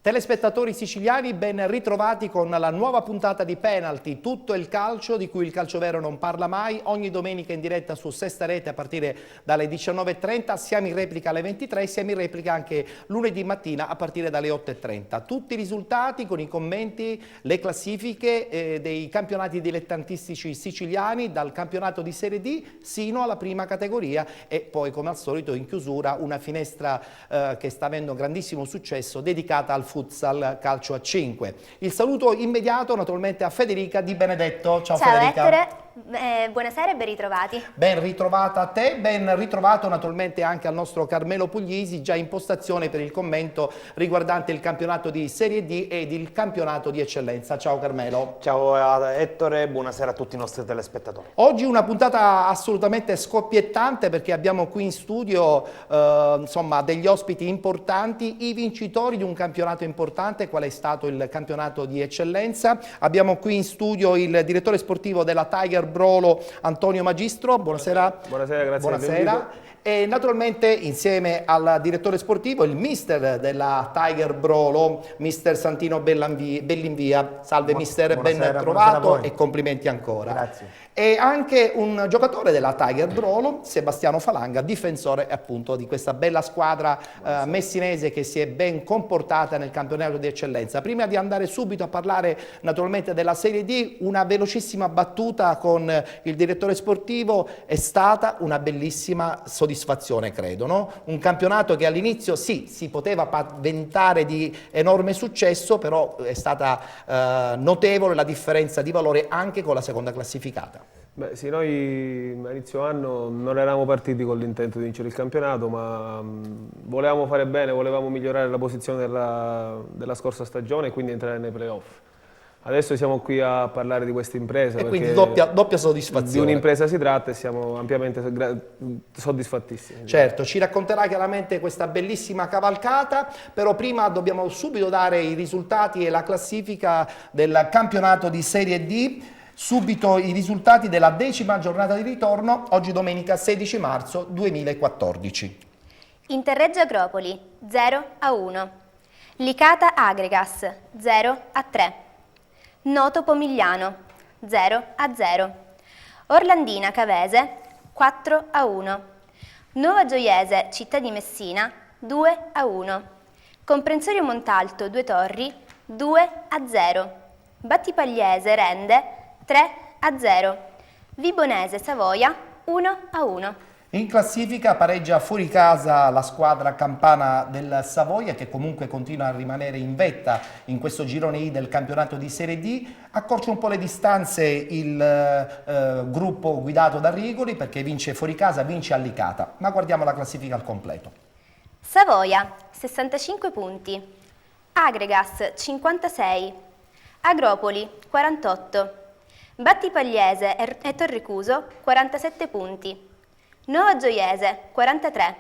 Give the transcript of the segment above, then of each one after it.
Telespettatori siciliani, ben ritrovati con la nuova puntata di Penalty, tutto il calcio di cui il calcio vero non parla mai, ogni domenica in diretta su Sesta Rete a partire dalle 19:30, siamo in replica alle 23, siamo in replica anche lunedì mattina a partire dalle 8:30. Tutti i risultati con i commenti, le classifiche dei campionati dilettantistici siciliani, dal campionato di Serie D sino alla prima categoria e poi come al solito in chiusura una finestra che sta avendo grandissimo successo dedicata al futsal calcio a 5. Il saluto immediato naturalmente a Federica Di Benedetto. Ciao Federica. Ettore, buonasera e ben ritrovati. Ben ritrovata a te, ben ritrovato naturalmente anche al nostro Carmelo Puglisi, già in postazione per il commento riguardante il campionato di Serie D ed il campionato di eccellenza. Ciao Carmelo. Ciao Ettore, buonasera a tutti i nostri telespettatori. Oggi una puntata assolutamente scoppiettante perché abbiamo qui in studio insomma degli ospiti importanti, i vincitori di un campionato importante, qual è stato il campionato di eccellenza. Abbiamo qui in studio il direttore sportivo della Tiger Brolo, Antonio Magistro. Buonasera. Buonasera, grazie. Buonasera. E naturalmente insieme al direttore sportivo il mister della Tiger Brolo, mister Santino Bellinvia. Salve mister, ben trovato e complimenti ancora. Grazie. E anche un giocatore della Tiger Brolo, Sebastiano Falanga, difensore appunto di questa bella squadra messinese che si è ben comportata nel campionato di eccellenza. Prima di andare subito a parlare naturalmente della Serie D, una velocissima battuta con il direttore sportivo, è stata una bellissima soddisfazione, credo, no? Un campionato che all'inizio sì, si poteva paventare di enorme successo, però è stata notevole la differenza di valore anche con la seconda classificata. Beh, sì, noi a inizio anno non eravamo partiti con l'intento di vincere il campionato, ma volevamo fare bene, volevamo migliorare la posizione della scorsa stagione e quindi entrare nei playoff. Adesso siamo qui a parlare di questa impresa. E quindi doppia soddisfazione. Di un'impresa si tratta e siamo ampiamente soddisfattissimi. Certo, ci racconterà chiaramente questa bellissima cavalcata, però prima dobbiamo subito dare i risultati e la classifica del campionato di Serie D. Subito i risultati della 10ª giornata di ritorno, oggi domenica 16 marzo 2014. Interreggio Agropoli 0-1, Licata Agregas 0-3, Noto Pomigliano 0-0, Orlandina Cavese 4-1, Nuova Gioiese Città di Messina 2-1, Comprensorio Montalto Due Torri 2-0, Battipagliese Rende 3-0, Vibonese Savoia 1-1. In classifica pareggia fuori casa la squadra campana del Savoia che comunque continua a rimanere in vetta in questo girone I del campionato di Serie D. Accorcia un po' le distanze il gruppo guidato da Rigoli perché vince fuori casa, vince a Licata. Ma guardiamo la classifica al completo. Savoia 65 punti, Agregas 56, Agropoli 48, Battipagliese e Torricuso 47 punti, Nuova Gioiese 43,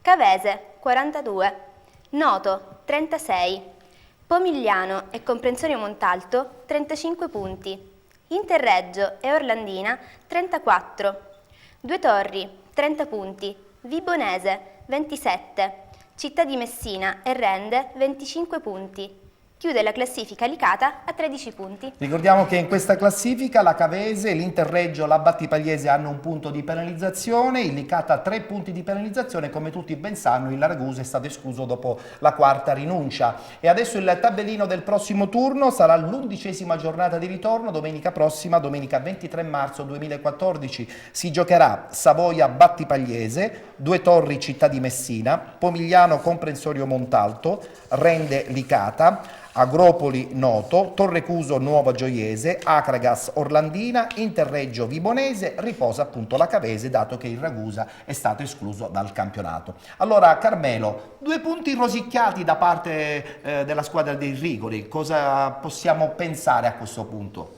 Cavese 42, Noto 36, Pomigliano e Comprensorio Montalto 35 punti, Interreggio e Orlandina 34, Due Torri 30 punti, Vibonese 27, Città di Messina e Rende 25 punti. Chiude la classifica Licata a 13 punti. Ricordiamo che in questa classifica la Cavese, l'Interreggio e la Battipagliese hanno un punto di penalizzazione, il Licata 3 punti di penalizzazione, come tutti ben sanno il Ragusa è stato escluso dopo la quarta rinuncia. E adesso il tabellino del prossimo turno sarà l'11ª giornata di ritorno, domenica prossima, domenica 23 marzo 2014, si giocherà Savoia Battipagliese, Due Torri Città di Messina, Pomigliano Comprensorio Montalto, Rende Licata, Agropoli Noto, Torrecuso Nuova Gioiese, Acragas Orlandina, Interreggio Vibonese, riposa appunto la Cavese dato che il Ragusa è stato escluso dal campionato. Allora Carmelo, 2 punti rosicchiati da parte della squadra dei Rigoli, cosa possiamo pensare a questo punto?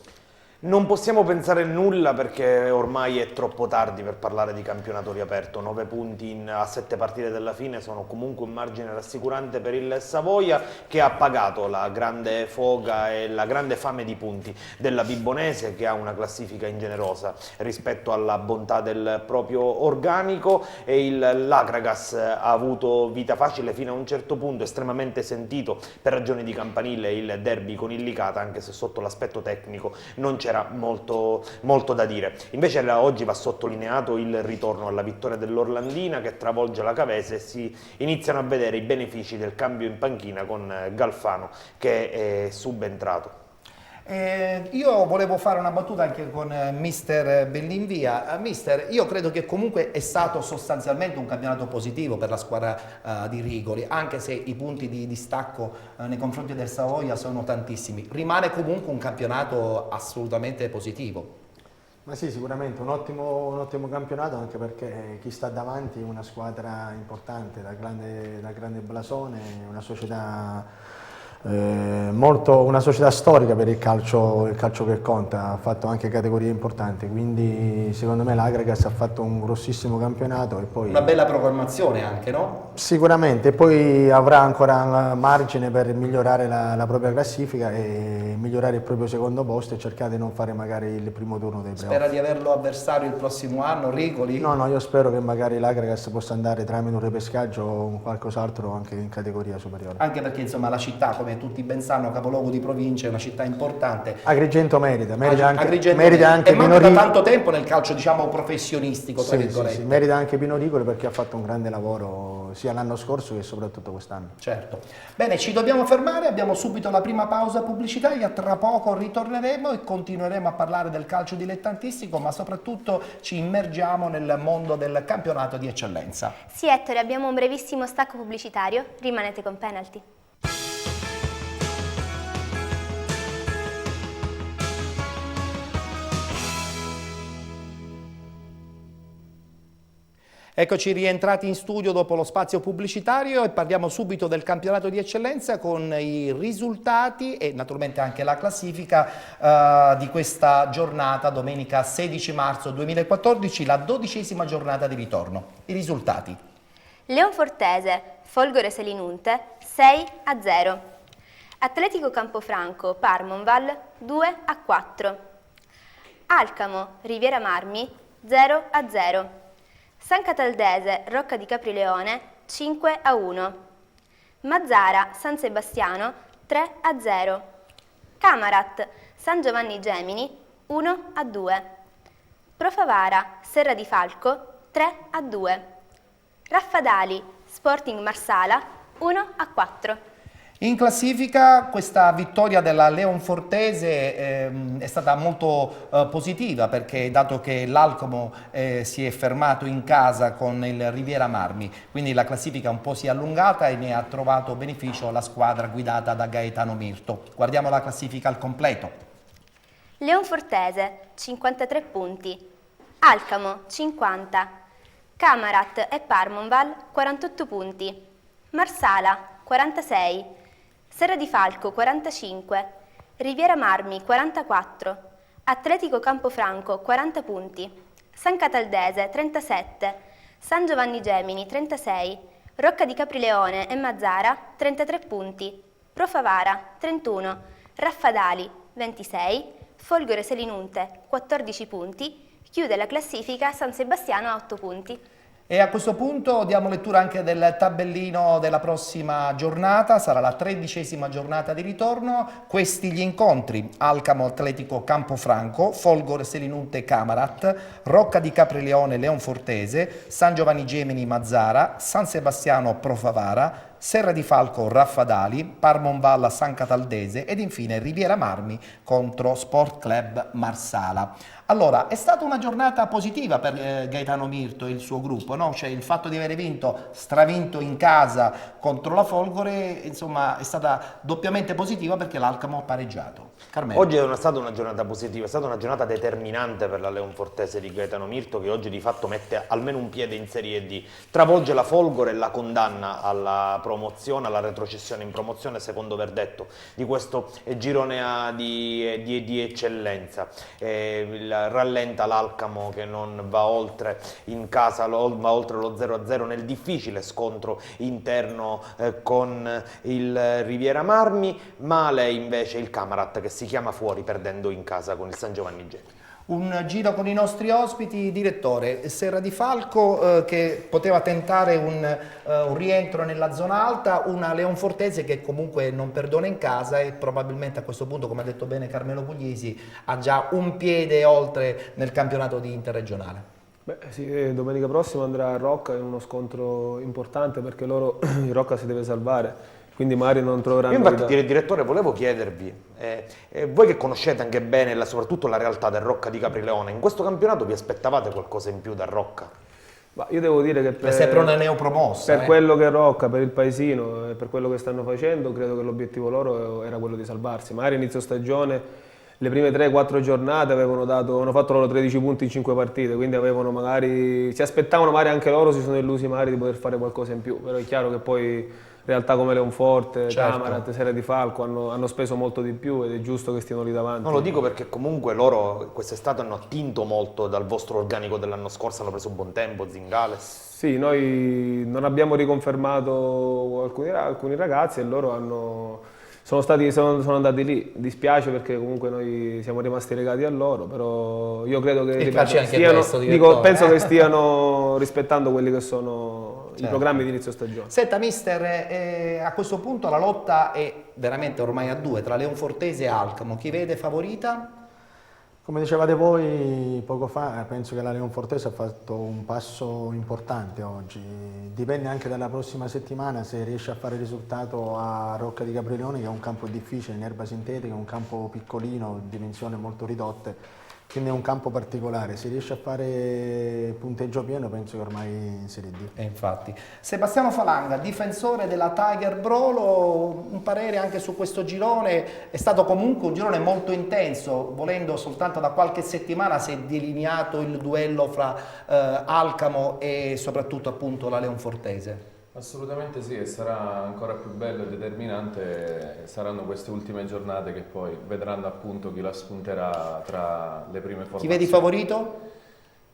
Non possiamo pensare nulla perché ormai è troppo tardi per parlare di campionato riaperto. 9 punti a 7 partite dalla fine sono comunque un margine rassicurante per il Savoia, che ha pagato la grande foga e la grande fame di punti della Vibonese, che ha una classifica ingenerosa rispetto alla bontà del proprio organico, e l'Akragas ha avuto vita facile fino a un certo punto, estremamente sentito per ragioni di campanile il derby con il Licata, anche se sotto l'aspetto tecnico non c'era molto da dire. Invece oggi va sottolineato il ritorno alla vittoria dell'Orlandina, che travolge la Cavese, e si iniziano a vedere i benefici del cambio in panchina con Galfano che è subentrato. Io volevo fare una battuta anche con mister Bellinvia. Mister, io credo che comunque è stato sostanzialmente un campionato positivo per la squadra di Rigoli, anche se i punti di distacco nei confronti del Savoia sono tantissimi. Rimane comunque un campionato assolutamente positivo. Ma sì, sicuramente un ottimo campionato, anche perché chi sta davanti è una squadra importante, da grande blasone, una società una società storica per il calcio che conta, ha fatto anche categorie importanti, quindi secondo me l'Akragas ha fatto un grossissimo campionato e poi una bella programmazione anche, no? Sicuramente, e poi avrà ancora margine per migliorare la propria classifica e migliorare il proprio secondo posto e cercare di non fare magari il primo turno dei playoff. Spera di averlo avversario il prossimo anno, Rigoli? No, io spero che magari l'Akragas possa andare tramite un repescaggio o qualcos'altro anche in categoria superiore. Anche perché insomma la città, come tutti ben sanno, capoluogo di provincia, è una città importante. Agrigento merita e anche manca da tanto tempo nel calcio, diciamo, professionistico, tra virgolette. Sì, merita anche Pino Rigoli perché ha fatto un grande lavoro sia l'anno scorso che soprattutto quest'anno. Certo. Bene, ci dobbiamo fermare, abbiamo subito la prima pausa pubblicitaria, tra poco ritorneremo e continueremo a parlare del calcio dilettantistico, ma soprattutto ci immergiamo nel mondo del campionato di eccellenza. Sì, Ettore, abbiamo un brevissimo stacco pubblicitario, rimanete con Penalty. Eccoci rientrati in studio dopo lo spazio pubblicitario e parliamo subito del campionato di eccellenza con i risultati e naturalmente anche la classifica di questa giornata, domenica 16 marzo 2014, la 12ª giornata di ritorno. I risultati. Leonfortese, Folgore Selinunte 6-0. Atletico Campofranco, Parmonval 2-4. Alcamo, Riviera Marmi 0-0. San Cataldese, Rocca di Caprileone 5-1. Mazzara, San Sebastiano 3-0. Camarat, San Giovanni Gemini 1-2. Profavara, Serra di Falco 3-2. Raffadali, Sporting Marsala 1-4. In classifica questa vittoria della Leonfortese è stata molto positiva, perché dato che l'Alcamo si è fermato in casa con il Riviera Marmi, quindi la classifica un po' si è allungata e ne ha trovato beneficio la squadra guidata da Gaetano Mirto. Guardiamo la classifica al completo. Leonfortese 53 punti, Alcamo 50, Camarat e Parmonval 48 punti, Marsala 46, Serra di Falco 45, Riviera Marmi 44, Atletico Campofranco 40 punti, San Cataldese 37, San Giovanni Gemini 36, Rocca di Caprileone e Mazzara 33 punti, Profavara 31, Raffadali 26, Folgore Selinunte 14 punti, chiude la classifica San Sebastiano a 8 punti. E a questo punto diamo lettura anche del tabellino della prossima giornata, sarà la 13ª giornata di ritorno. Questi gli incontri: Alcamo Atletico Campofranco, Folgore Selinunte Camarat, Rocca di Caprileone Leonfortese, San Giovanni Gemini Mazzara, San Sebastiano Profavara, Serra di Falco Raffadali, Parmonval San Cataldese ed infine Riviera Marmi contro Sport Club Marsala. Allora, è stata una giornata positiva per Gaetano Mirto e il suo gruppo, no? Cioè il fatto di aver stravinto in casa contro la Folgore, insomma, è stata doppiamente positiva perché l'Alcamo ha pareggiato. Carmelo. Oggi è stata una giornata positiva, è stata una giornata determinante per la Leonfortese di Gaetano Mirto, che oggi di fatto mette almeno un piede in Serie D, travolge la Folgore e la condanna alla promozione, alla retrocessione in promozione, secondo verdetto di questo girone A di eccellenza. Rallenta l'Alcamo che non va oltre in casa, va oltre lo 0-0 nel difficile scontro interno con il Riviera Marmi. Male invece il Camarat che si chiama fuori perdendo in casa con il San Giovanni Gela. Un giro con i nostri ospiti, direttore. Serra di Falco che poteva tentare un rientro nella zona alta, una Leonfortese che comunque non perdona in casa e probabilmente a questo punto, come ha detto bene Carmelo Puglisi, ha già un piede oltre nel campionato di interregionale. Beh, sì, domenica prossima andrà a Rocca in uno scontro importante perché il Rocca si deve salvare. Quindi magari non troveranno... Io infatti, direttore, volevo chiedervi, voi che conoscete anche bene soprattutto la realtà del Rocca di Caprileone, in questo campionato vi aspettavate qualcosa in più da Rocca? Ma io devo dire che è sempre una neopromossa. Per quello che è Rocca, per il paesino e per quello che stanno facendo, credo che l'obiettivo loro era quello di salvarsi. Magari inizio stagione, le prime 3-4 giornate avevano fatto loro 13 punti in 5 partite, quindi si aspettavano magari anche loro, si sono illusi magari di poter fare qualcosa in più, però è chiaro che poi... realtà come Leonforte, certo. Camarat, Serra di Falco hanno speso molto di più ed è giusto che stiano lì davanti. Non lo dico perché comunque loro quest'estate hanno attinto molto dal vostro organico dell'anno scorso, hanno preso buon tempo, Zingales. Sì, noi non abbiamo riconfermato alcuni ragazzi e loro sono andati lì. Dispiace perché comunque noi siamo rimasti legati a loro, però io credo che penso che stiano rispettando quelli che sono i programmi di inizio stagione. Senta mister, a questo punto la lotta è veramente ormai a due tra Leonfortese e Alcamo. Chi vede favorita? Come dicevate voi poco fa, penso che la Leonfortese ha fatto un passo importante oggi. Dipende anche dalla prossima settimana se riesce a fare risultato a Rocca di Caprileone, che è un campo difficile, in erba sintetica, un campo piccolino, dimensioni molto ridotte. Quindi è un campo particolare, se riesce a fare punteggio pieno penso che ormai in Serie D. Infatti. Sebastiano Falanga, difensore della Tiger Brolo, un parere anche su questo girone, è stato comunque un girone molto intenso, volendo soltanto da qualche settimana si è delineato il duello fra Alcamo e soprattutto appunto la Leonfortese. Assolutamente sì, e sarà ancora più bello e determinante, saranno queste ultime giornate che poi vedranno appunto chi la spunterà tra le prime formazioni. Chi vedi favorito?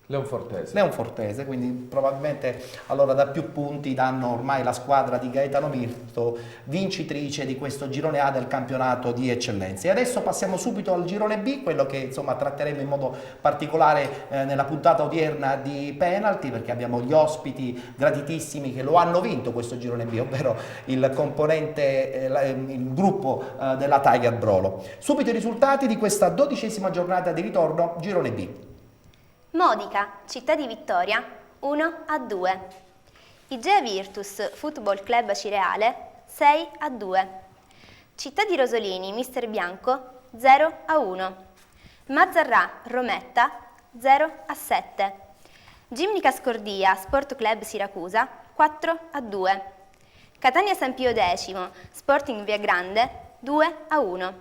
Leonfortese. Leonfortese, quindi probabilmente allora da più punti danno ormai la squadra di Gaetano Mirto vincitrice di questo girone A del campionato di eccellenza. E adesso passiamo subito al girone B, quello che insomma tratteremo in modo particolare nella puntata odierna di penalty, perché abbiamo gli ospiti gratitissimi che lo hanno vinto questo girone B, ovvero il componente, il gruppo della Tiger Brolo. Subito i risultati di questa 12ª giornata di ritorno girone B. Modica, Città di Vittoria, 1-2. Igea Virtus, Football Club Cireale, 6-2. Città di Rosolini, Mister Bianco, 0-1. Mazzarrà, Rometta, 0-7. Gimnica Scordia, Sport Club Siracusa, 4-2. Catania San Pio X, Sporting Via Grande, 2-1.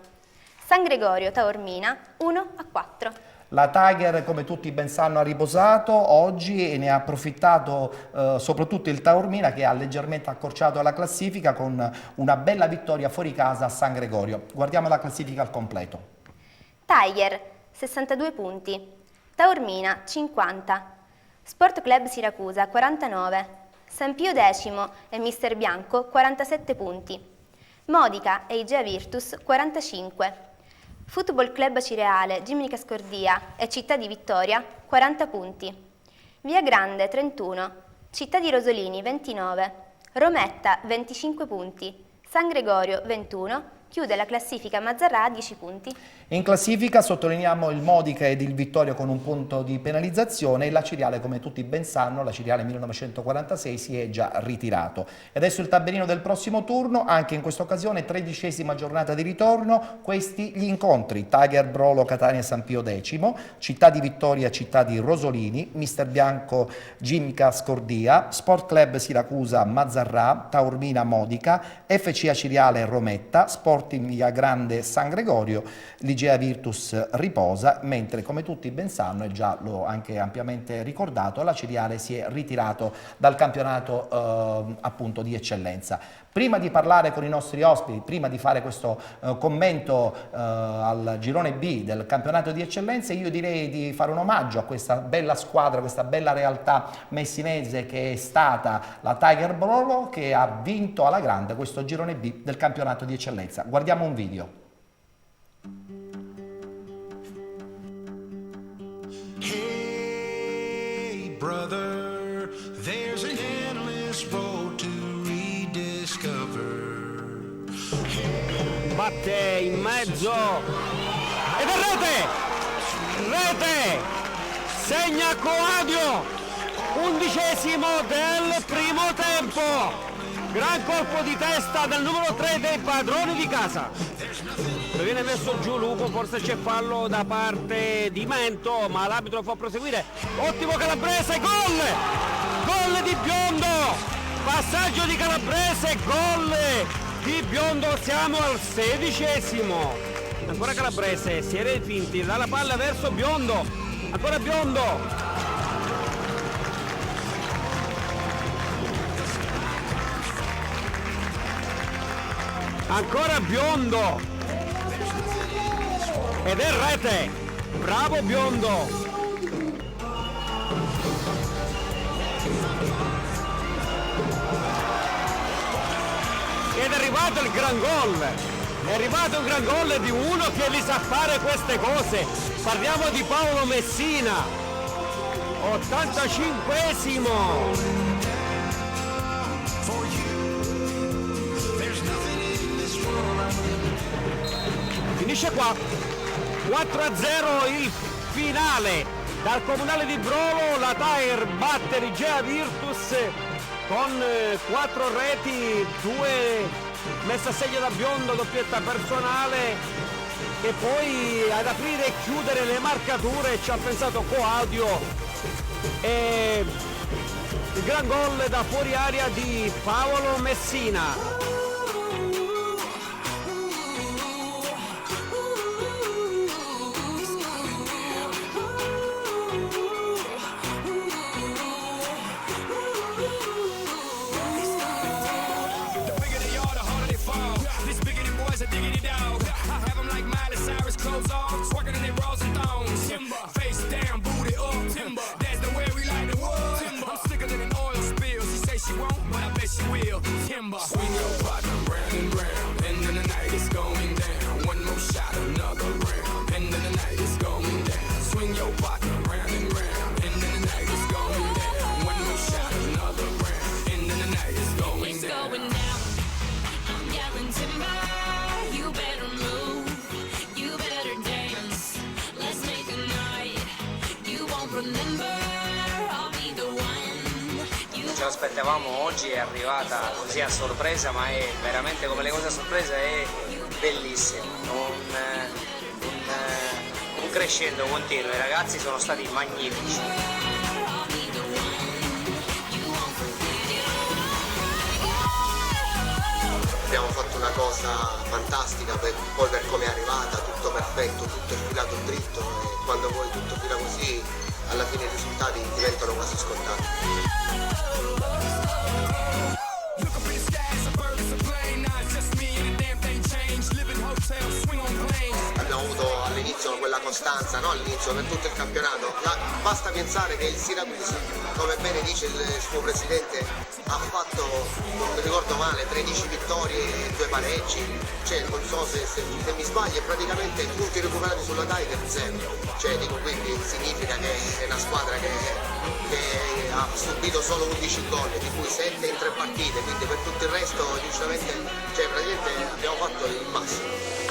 San Gregorio Taormina, 1-4. La Tiger, come tutti ben sanno, ha riposato oggi e ne ha approfittato soprattutto il Taormina, che ha leggermente accorciato la classifica con una bella vittoria fuori casa a San Gregorio. Guardiamo la classifica al completo. Tiger, 62 punti. Taormina, 50. Sport Club Siracusa, 49. San Pio X e Mister Bianco, 47 punti. Modica e Igea Virtus, 45. Football Club Cireale, Gimnica Scordia e Città di Vittoria, 40 punti. Via Grande, 31. Città di Rosolini, 29. Rometta, 25 punti. San Gregorio, 21. Chiude la classifica Mazzarrà a 10 punti. In classifica sottolineiamo il Modica ed il Vittorio con un punto di penalizzazione e la Ciriale, come tutti ben sanno, la Ciriale 1946 si è già ritirato. E adesso il tabellino del prossimo turno, anche in questa occasione 13ª giornata di ritorno, questi gli incontri: Tiger Brolo Catania San Pio X, Città di Vittoria Città di Rosolini, Mister Bianco Gimnica Scordia, Sport Club Siracusa Mazzarrà, Taormina Modica, FCA Ciriale Rometta, Sporting Via Grande San Gregorio, l'Igea Virtus riposa, mentre come tutti ben sanno, e già l'ho anche ampiamente ricordato, la Ciriale si è ritirato dal campionato appunto di eccellenza. Prima di parlare con i nostri ospiti, prima di fare questo commento al girone B del campionato di eccellenza, io direi di fare un omaggio a questa bella squadra, questa bella realtà messinese che è stata la Tiger Brolo, che ha vinto alla grande questo girone B del campionato di eccellenza. Guardiamo un video. Hey brother, there's an endless road to batte in mezzo ed è rete, segna Coadio, 11° del primo tempo, gran colpo di testa del numero 3 dei padroni di casa. Viene messo giù Lupo, forse c'è fallo da parte di Mento, ma l'arbitro fa proseguire. Ottimo Calabrese, gol di Biondo, passaggio di Calabrese, gol di Biondo, siamo al 16°. Ancora Calabrese, si era finti, dalla palla verso Biondo, ancora Biondo. Ancora Biondo. Ed è rete, bravo Biondo. Ed è arrivato il gran gol, è arrivato un gran gol di uno che li sa fare queste cose. Parliamo di Paolo Messina, 85°. Finisce qua, 4-0 il finale. Dal comunale di Brolo la Tiger batte Ligea Virtus con 4 reti, 2 messe a segno da Biondo, doppietta personale, e poi ad aprire e chiudere le marcature ci ha pensato Coadio, e il gran gol da fuori area di Paolo Messina. Ce l'aspettavamo, oggi è arrivata così a sorpresa, ma è veramente, come le cose a sorpresa, è bellissimo, un crescendo continuo, i ragazzi sono stati magnifici. Abbiamo fatto una cosa fantastica, poi per come è arrivata, tutto perfetto, tutto filato dritto, e quando poi tutto fila così, alla fine i risultati diventano quasi scontati. Abbiamo avuto all'inizio quella costanza, no? All'inizio per tutto il campionato. Basta pensare che il Siracusa, come bene dice il suo presidente, ha fatto, non mi ricordo male, 13 vittorie e 2 pareggi. Cioè, non so se mi sbaglio, praticamente punti recuperati sulla Tiger 0. Cioè, dico, quindi significa che è una squadra che ha subito solo 11 gol, di cui 7 in 3 partite, quindi per tutto il resto, giustamente, cioè, praticamente abbiamo fatto il massimo.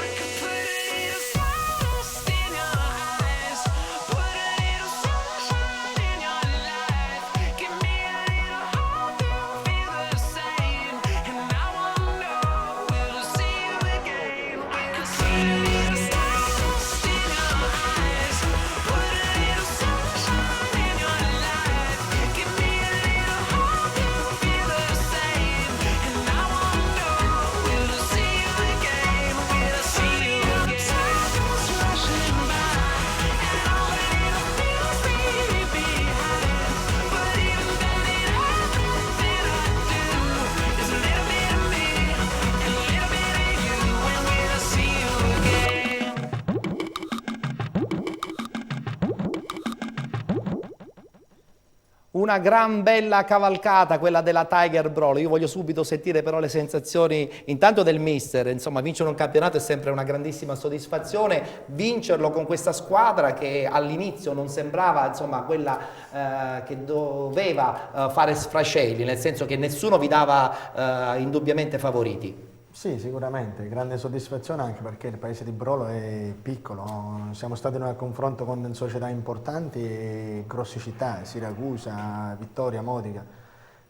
una gran bella cavalcata quella della Tiger Brawl. Io voglio subito sentire però le sensazioni intanto del mister. Insomma, vincere un campionato è sempre una grandissima soddisfazione, vincerlo con questa squadra che all'inizio non sembrava insomma quella che doveva fare sfracelli, nel senso che nessuno vi dava indubbiamente favoriti. Sì, sicuramente, grande soddisfazione anche perché il paese di Brolo è piccolo, siamo stati in un confronto con società importanti e grosse città, Siracusa, Vittoria, Modica.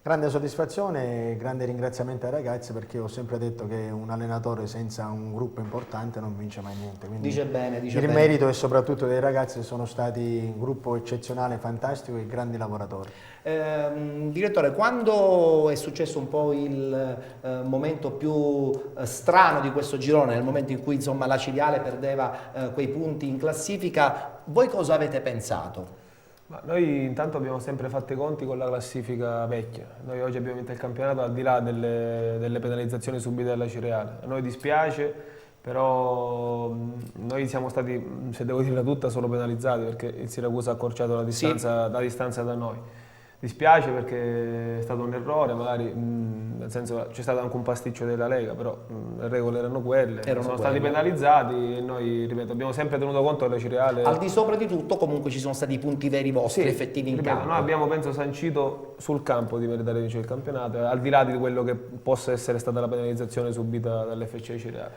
Grande soddisfazione e grande ringraziamento ai ragazzi perché ho sempre detto che un allenatore senza un gruppo importante non vince mai niente. Quindi Dice bene, dice il bene. merito è soprattutto dei ragazzi che sono stati un gruppo eccezionale, fantastico e grandi lavoratori. Direttore, quando è successo un po' il momento più strano di questo girone, nel momento in cui insomma, la Ciriale perdeva quei punti in classifica, voi cosa avete pensato? Ma noi intanto abbiamo sempre fatto i conti con la classifica vecchia. Noi oggi abbiamo vinto il campionato al di là delle penalizzazioni subite dalla Cireale. A noi dispiace, però noi siamo stati, se devo dirla tutta, solo penalizzati perché il Siracusa ha accorciato la distanza da noi. Dispiace perché è stato un errore, magari nel senso c'è stato anche un pasticcio della Lega, però le regole erano quelle, sono stati penalizzati e noi, ripeto, abbiamo sempre tenuto conto della Cireale. Al di sopra di tutto comunque ci sono stati i punti veri vostri, effettivi in campo. Noi abbiamo penso sancito sul campo di meritare di vincere il campionato, al di là di quello che possa essere stata la penalizzazione subita dall'FC Cireale.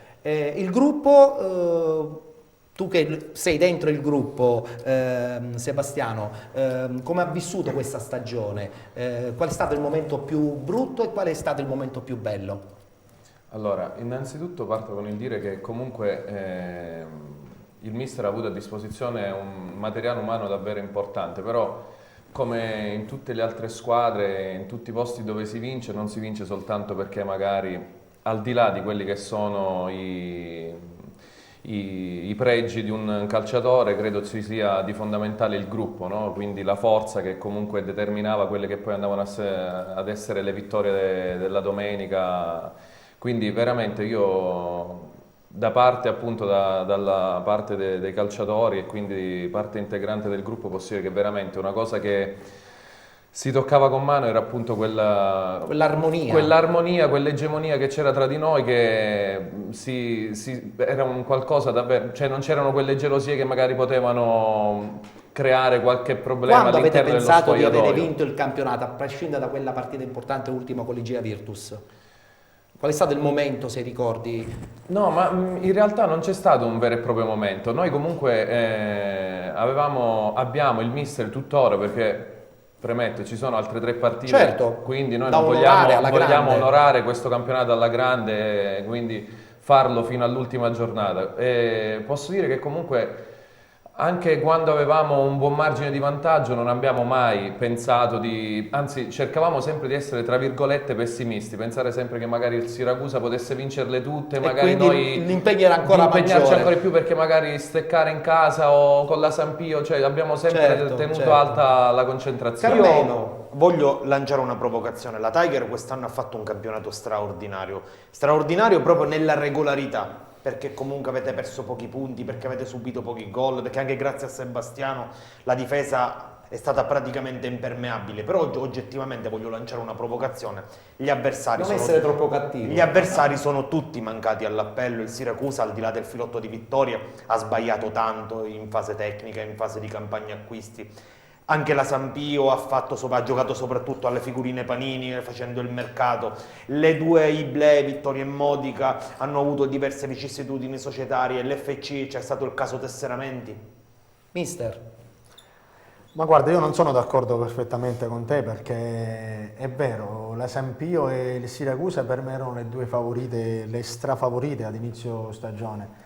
Il gruppo... Tu che sei dentro il gruppo, Sebastiano, come ha vissuto questa stagione? Qual è stato il momento più brutto e qual è stato il momento più bello? Allora, innanzitutto parto con il dire che comunque il mister ha avuto a disposizione un materiale umano davvero importante, però come in tutte le altre squadre, in tutti i posti dove si vince, non si vince soltanto perché magari al di là di quelli che sono i pregi di un calciatore, credo ci sia di fondamentale il gruppo, no? Quindi la forza che comunque determinava quelle che poi andavano ad essere le vittorie della domenica. Quindi veramente io da parte appunto dalla parte dei calciatori e quindi parte integrante del gruppo posso dire che veramente una cosa che si toccava con mano era appunto quell'armonia, quell'egemonia che c'era tra di noi, che era un qualcosa davvero, cioè non c'erano quelle gelosie che magari potevano creare qualche problema Quando avete all'interno dello pensato di spogliatoio. avere vinto il campionato, a prescindere da quella partita importante ultima con l'Igea Virtus? Qual è stato il momento, se ricordi? No, ma in realtà non c'è stato un vero e proprio momento. Noi comunque abbiamo il mister tuttora perché... Premetto, ci sono altre 3 partite, certo, quindi noi da non vogliamo onorare questo campionato alla grande, quindi farlo fino all'ultima giornata. E posso dire che comunque anche quando avevamo un buon margine di vantaggio non abbiamo mai pensato anzi cercavamo sempre di essere tra virgolette pessimisti, pensare sempre che magari il Siracusa potesse vincerle tutte, magari noi l'impegno era ancora maggiore, ancora di più perché magari steccare in casa o con la Sampio, cioè abbiamo sempre tenuto alta la concentrazione. Io voglio lanciare una provocazione. La Tiger quest'anno ha fatto un campionato straordinario proprio nella regolarità, perché comunque avete perso pochi punti, perché avete subito pochi gol, perché anche grazie a Sebastiano la difesa è stata praticamente impermeabile. Però oggettivamente voglio lanciare una provocazione. Gli avversari non essere troppo cattivo. Gli avversari sono tutti mancati all'appello. Il Siracusa, al di là del filotto di vittoria, ha sbagliato tanto in fase tecnica, in fase di campagna acquisti. Anche la Sampio ha giocato soprattutto alle figurine panini facendo il mercato. Le due Ible, Vittoria e Modica, hanno avuto diverse vicissitudini societarie. L'FC, c'è stato il caso tesseramenti. Mister? Ma guarda, io non sono d'accordo perfettamente con te perché è vero, la Sampio e il Siracusa per me erano le due favorite, le strafavorite ad inizio stagione.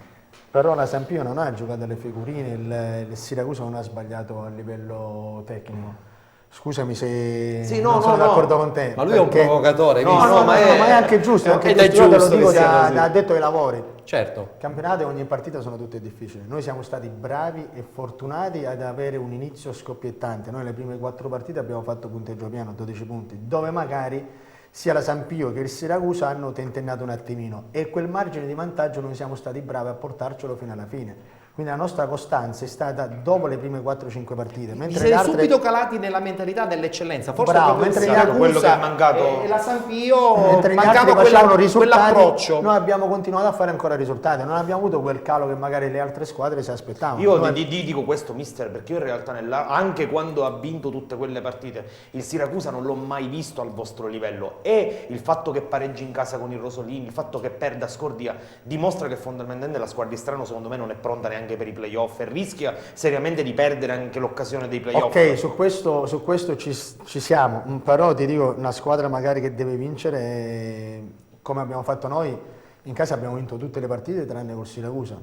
Però la Sampio non ha giocato alle figurine, il Siracusa non ha sbagliato a livello tecnico. Scusami se non sono d'accordo con te. Ma lui è un provocatore. Ma è anche giusto, io te lo dico da addetto ai lavori. Certo. I campionati ogni partita sono tutte difficili. Noi siamo stati bravi e fortunati ad avere un inizio scoppiettante. Noi le prime 4 partite abbiamo fatto punteggio piano, 12 punti, dove magari sia la Sampio che il Siracusa hanno tentennato un attimino e quel margine di vantaggio noi siamo stati bravi a portarcelo fino alla fine. Quindi la nostra costanza è stata dopo le prime 4-5 partite. Vi Mentre siete le altre... subito calati nella mentalità dell'eccellenza, forse Bravo, proprio mentre il gli altri- quello che è Siracusa mancato. e la San Pio Mentre gli altri mancava facevano risultati, quell'approccio. noi abbiamo continuato a fare ancora risultati, non abbiamo avuto quel calo che magari le altre squadre si aspettavano. Io Noi- ti dico questo, mister, perché io in realtà anche quando ha vinto tutte quelle partite, il Siracusa non l'ho mai visto al vostro livello, e il fatto che pareggi in casa con il Rosolini, il fatto che perda a Scordia, dimostra che fondamentalmente la squadra di Strano secondo me non è pronta neanche per i playoff e rischia seriamente di perdere anche l'occasione dei playoff. Ok, su questo ci siamo, però ti dico, una squadra magari che deve vincere, come abbiamo fatto noi, in casa abbiamo vinto tutte le partite tranne col Siracusa,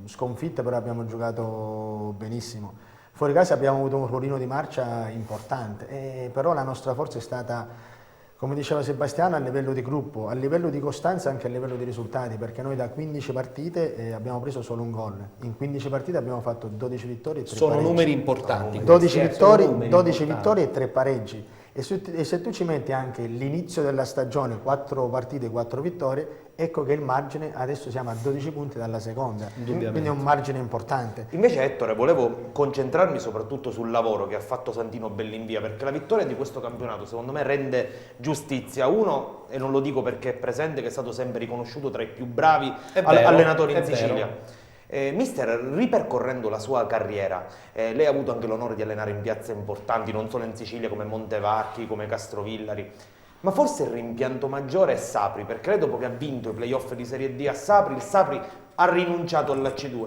sconfitte però abbiamo giocato benissimo, fuori casa abbiamo avuto un ruolino di marcia importante, però la nostra forza è stata, come diceva Sebastiano, a livello di gruppo, a livello di costanza e anche a livello di risultati, perché noi da 15 partite abbiamo preso solo un gol. In 15 partite abbiamo fatto 12 vittorie e 3 Sono pareggi. numeri importanti. 12 questi, sono vittorie, numeri 12 importanti. vittorie e 3 pareggi. E se tu ci metti anche l'inizio della stagione, 4 partite, 4 vittorie, ecco che il margine, adesso siamo a 12 punti dalla seconda, quindi è un margine importante. Invece Ettore, volevo concentrarmi soprattutto sul lavoro che ha fatto Santino Bellinvia, perché la vittoria di questo campionato secondo me rende giustizia. Uno, e non lo dico perché è presente, che è stato sempre riconosciuto tra i più bravi allenatori in Sicilia. Mister, ripercorrendo la sua carriera, lei ha avuto anche l'onore di allenare in piazze importanti, non solo in Sicilia, come Montevacchi, come Castrovillari, ma forse il rimpianto maggiore è Sapri, perché lei dopo che ha vinto i playoff di Serie D a Sapri, il Sapri ha rinunciato all'Ac2.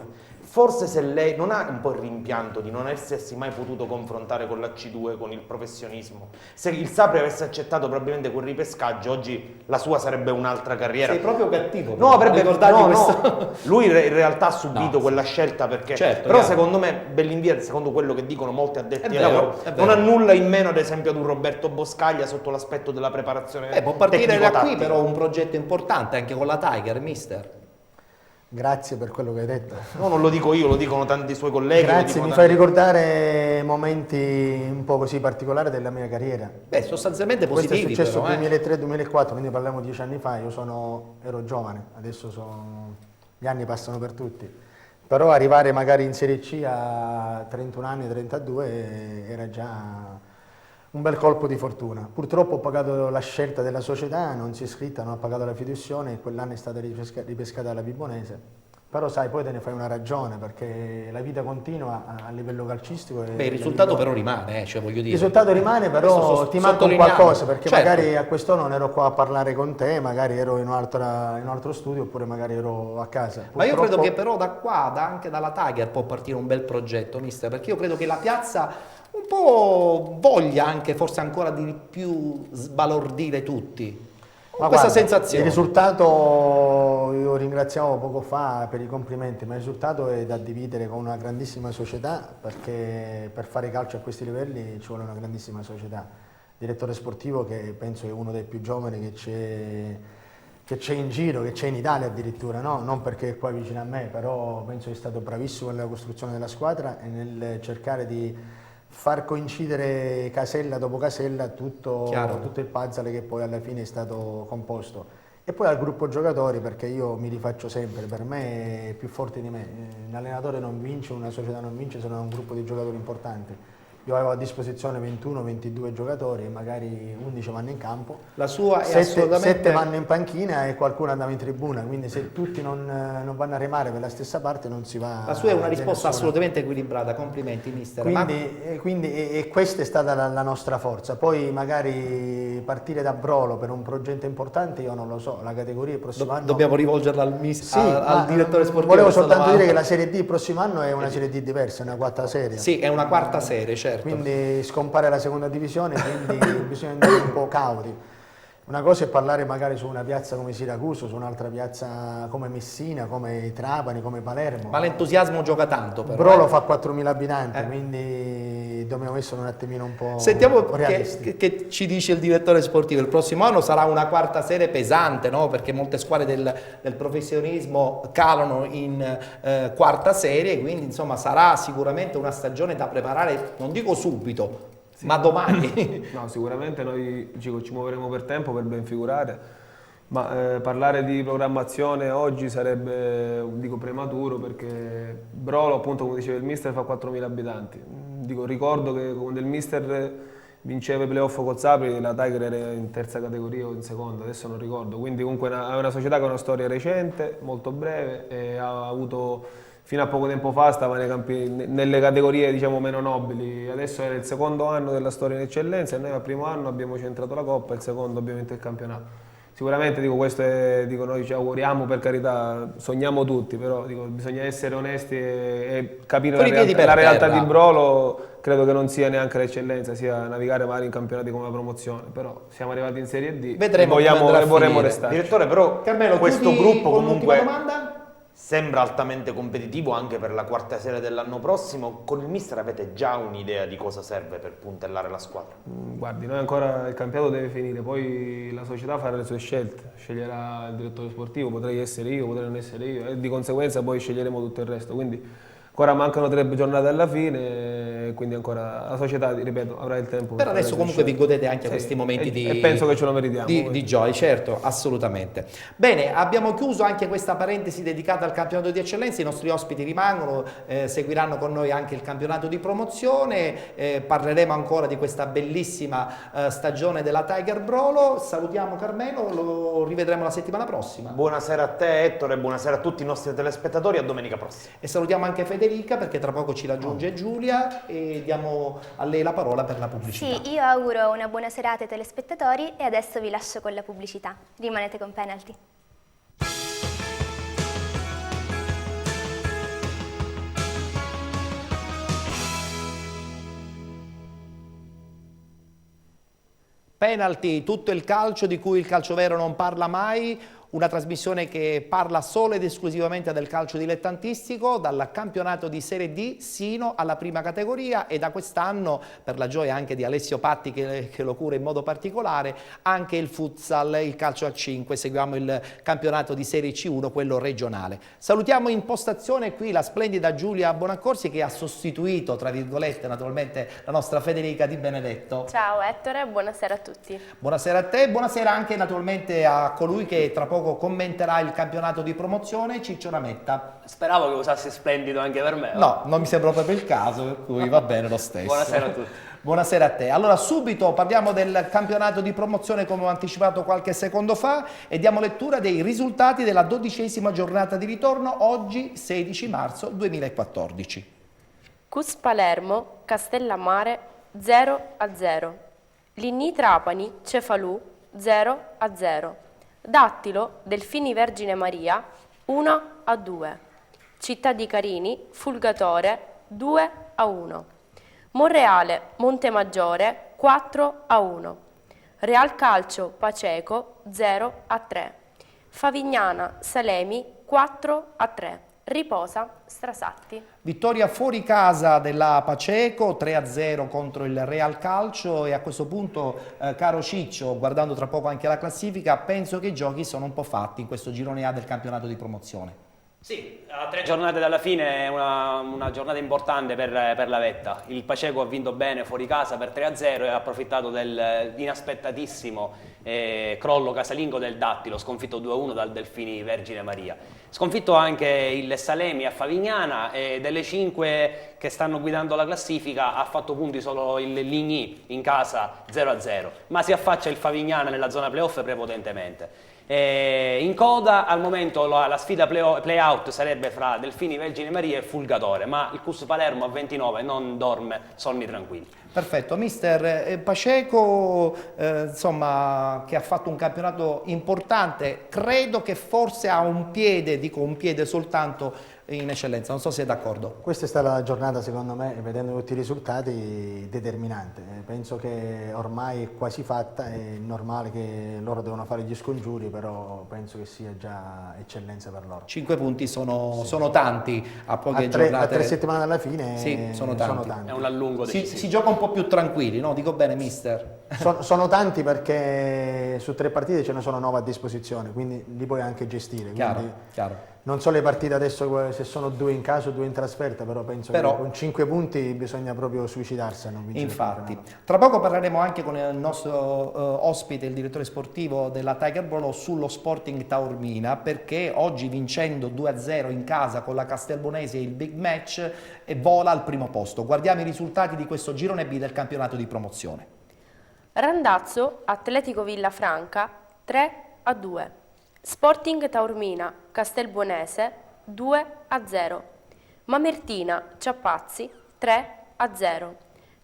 Forse se lei non ha un po' il rimpianto di non essersi mai potuto confrontare con l'Ac2, con il professionismo, se il Sapri avesse accettato probabilmente quel ripescaggio, oggi la sua sarebbe un'altra carriera. Sei proprio cattivo. No, avrebbe ricordato no. Lui in realtà ha subito quella scelta perché certo, però chiaro. secondo me Bellinvia, secondo quello che dicono molti addetti ai vero, lavori, è vero. non ha nulla in meno ad esempio ad un Roberto Boscaglia sotto l'aspetto della preparazione Può partire da qui tecnico-tattica. però un progetto importante anche con la Tiger, mister. Grazie per quello che hai detto. No, non lo dico io, lo dicono tanti suoi colleghi. Grazie, mi fai ricordare momenti un po' così particolari della mia carriera. Beh, sostanzialmente Questo è positivi successo però, nel 2003-2004, quindi parliamo 10 anni fa, ero giovane, adesso gli anni passano per tutti. Però arrivare magari in Serie C a 31 anni, 32 era già un bel colpo di fortuna. Purtroppo ho pagato la scelta della società, non si è iscritta, non ha pagato la fiduzione e quell'anno è stata ripescata la Vibonese. Però sai, poi te ne fai una ragione perché la vita continua a livello calcistico. Beh, il risultato però rimane, cioè voglio dire. Il risultato rimane, però ti manca un qualcosa, perché certo. magari a quest'ora non ero qua a parlare con te, magari ero in un altro studio oppure magari ero a casa. Ma io credo che però da qua, anche dalla Tiger, può partire un bel progetto, mister, perché io credo che la piazza un po' voglia anche forse ancora di più sbalordire tutti. Ma Questa guarda, sensazione. Il risultato, io ringraziavo poco fa per i complimenti, ma il risultato è da dividere con una grandissima società, perché per fare calcio a questi livelli ci vuole una grandissima società. Direttore sportivo che penso è uno dei più giovani che c'è in giro, che c'è in Italia addirittura, no? Non perché è qua vicino a me, però penso che è stato bravissimo nella costruzione della squadra e nel cercare di far coincidere casella dopo casella tutto il puzzle che poi alla fine è stato composto. E poi al gruppo giocatori, perché io mi rifaccio sempre, per me è più forte di me. Un allenatore non vince, una società non vince se non ha un gruppo di giocatori importante. Io avevo a disposizione 21-22 giocatori e magari 11 vanno in campo, la sua è 7 vanno in panchina e qualcuno andava in tribuna, quindi se tutti non vanno a remare per la stessa parte non si va. La sua è una risposta nessuna. assolutamente equilibrata, complimenti mister. Quindi questa è stata la nostra forza, poi magari partire da Brolo per un progetto importante, io non lo so, la categoria il prossimo anno... Dobbiamo rivolgerla al direttore sportivo. Volevo soltanto dire che la Serie D il prossimo anno è una Serie D diversa, è una quarta serie. Sì, è una quarta serie, certo. Quindi scompare la seconda divisione, quindi bisogna andare un po' cauti. Una cosa è parlare magari su una piazza come Siracusa, su un'altra piazza come Messina, come Trapani, come Palermo. Ma l'entusiasmo gioca tanto però. Brolo fa 4.000 abitanti, quindi dobbiamo essere un attimino un po' Sentiamo realisti. che ci dice il direttore sportivo. Il prossimo anno sarà una quarta serie pesante, no? Perché molte squadre del professionismo calano in quarta serie, quindi insomma sarà sicuramente una stagione da preparare, non dico subito, ma domani. No, sicuramente noi ci muoveremo per tempo per ben figurare. Ma parlare di programmazione oggi sarebbe, dico, prematuro, perché Brolo, appunto, come diceva il mister, fa 4.000 abitanti. Dico, ricordo che quando il mister vinceva i playoff con Sapri, la Tiger era in terza categoria o in seconda, adesso non ricordo. Quindi comunque è una società che ha una storia recente, molto breve, e ha avuto, fino a poco tempo fa stava nelle categorie, diciamo, meno nobili. Adesso è il secondo anno della storia in eccellenza e noi al primo anno abbiamo centrato la Coppa e il secondo abbiamo vinto il campionato. Sicuramente, dico, questo è, dico, noi ci auguriamo, per carità, sogniamo tutti, però dico, bisogna essere onesti e capire la realtà di Brolo. Credo che non sia neanche l'eccellenza, sia navigare magari in campionati come la promozione, però siamo arrivati in Serie D, vedremo e vorremmo restare. Direttore, però Carmelo, questo gruppo comunque domanda? sembra altamente competitivo anche per la quarta serie dell'anno prossimo. Con il mister avete già un'idea di cosa serve per puntellare la squadra? Guardi, noi ancora, il campionato deve finire, poi la società farà le sue scelte, sceglierà il direttore sportivo, potrei essere io, potrei non essere io, e di conseguenza poi sceglieremo tutto il resto. Quindi ancora mancano 3 giornate alla fine, quindi ancora la società, ripeto, avrà il tempo. Per adesso comunque vi godete anche questi momenti e penso che ce lo meritiamo. Di gioia, certo, assolutamente. Bene, abbiamo chiuso anche questa parentesi dedicata al campionato di eccellenza. I nostri ospiti rimangono, seguiranno con noi anche il campionato di promozione, parleremo ancora di questa bellissima stagione della Tiger Brolo. Salutiamo Carmelo, lo rivedremo la settimana prossima. Buonasera a te Ettore, buonasera a tutti i nostri telespettatori, a domenica prossima. E salutiamo anche Federica, perché tra poco ci raggiunge Giulia, e diamo a lei la parola per la pubblicità. Sì, io auguro una buona serata ai telespettatori e adesso vi lascio con la pubblicità. Rimanete con Penalty. Penalty, tutto il calcio di cui il calcio vero non parla mai. Una trasmissione che parla solo ed esclusivamente del calcio dilettantistico, dal campionato di Serie D sino alla prima categoria, e da quest'anno, per la gioia anche di Alessio Patti che lo cura in modo particolare, anche il futsal, il calcio a 5, seguiamo il campionato di Serie C1, quello regionale. Salutiamo in postazione qui la splendida Giulia Bonaccorsi, che ha sostituito, tra virgolette, naturalmente la nostra Federica Di Benedetto. Ciao Ettore, buonasera a tutti. Buonasera a te, buonasera anche naturalmente a colui che tra poco commenterà il campionato di promozione, Ciccio Rametta. Speravo che usassi splendido anche per me. No, non mi sembra proprio il caso, per cui va bene lo stesso. Buonasera a tutti. Buonasera a te. Allora subito parliamo del campionato di promozione, come ho anticipato qualche secondo fa, e diamo lettura dei risultati della 12ª giornata di ritorno, oggi 16 marzo 2014. Cus Palermo, Castellammare 0-0. Linni Trapani, Cefalù 0-0. Dattilo, Delfini Vergine Maria 1-2. Città di Carini, Fulgatore 2-1. Monreale, Montemaggiore 4-1. Real Calcio Paceco 0-3. Favignana Salemi 4-3. Riposa Strasatti. Vittoria fuori casa della Paceco 3-0 contro il Real Calcio, e a questo punto, caro Ciccio, guardando tra poco anche la classifica, penso che i giochi sono un po' fatti in questo girone A del campionato di promozione. Sì, a 3 giornate dalla fine è una giornata importante per la Vetta. Il Paceco ha vinto bene fuori casa per 3-0 e ha approfittato dell'inaspettatissimo crollo casalingo del Dattilo, sconfitto 2-1 dal Delfini Vergine Maria. Sconfitto anche il Salemi a Favignana, e delle 5 che stanno guidando la classifica ha fatto punti solo il Ligny in casa 0-0, ma si affaccia il Favignana nella zona playoff prepotentemente. In coda al momento la sfida play-out sarebbe fra Delfini Vergine Maria e Fulgatore, ma il Cus Palermo a 29 non dorme sonni tranquilli. Perfetto, mister. Paceco, insomma, che ha fatto un campionato importante, credo che forse ha un piede, dico un piede soltanto, in eccellenza, non so se è d'accordo. Questa è stata la giornata, secondo me, vedendo tutti i risultati, determinante. Penso che ormai è quasi fatta, è normale che loro devono fare gli scongiuri, però penso che sia già eccellenza per loro. 5 punti sono tanti a poche giornate. A 3 settimane alla fine sì, sono tanti. È un allungo decisivo. Si gioca un po' più tranquilli, no? Dico bene, mister? Sono tanti, perché su 3 partite ce ne sono 9 a disposizione, quindi li puoi anche gestire. Chiaro. Non so le partite adesso se sono 2 in casa o 2 in trasferta, però penso che con 5 punti bisogna proprio suicidarsi a non vincere. Infatti, tra poco parleremo anche con il nostro ospite, il direttore sportivo della Tiger Brno, sullo Sporting Taormina, perché oggi vincendo 2-0 in casa con la Castelbonese il big match e vola al primo posto. Guardiamo i risultati di questo girone B del campionato di promozione. Randazzo, Atletico Villafranca 3-2. Sporting Taormina, Castelbuonese 2-0. Mamertina, Ciappazzi 3-0.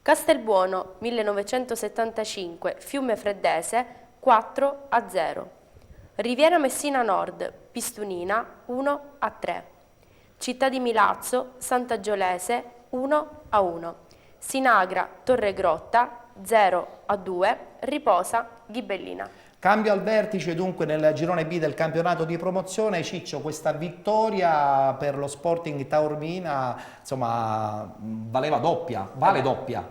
Castelbuono 1975, Fiume Freddese 4-0. Riviera Messina Nord, Pistunina 1-3. Città di Milazzo, Sant'Agiolese 1-1. Sinagra, Torregrotta 0-2. Riposa, Ghibellina. Cambio al vertice dunque nel girone B del campionato di promozione. Ciccio, questa vittoria per lo Sporting Taormina insomma vale doppia.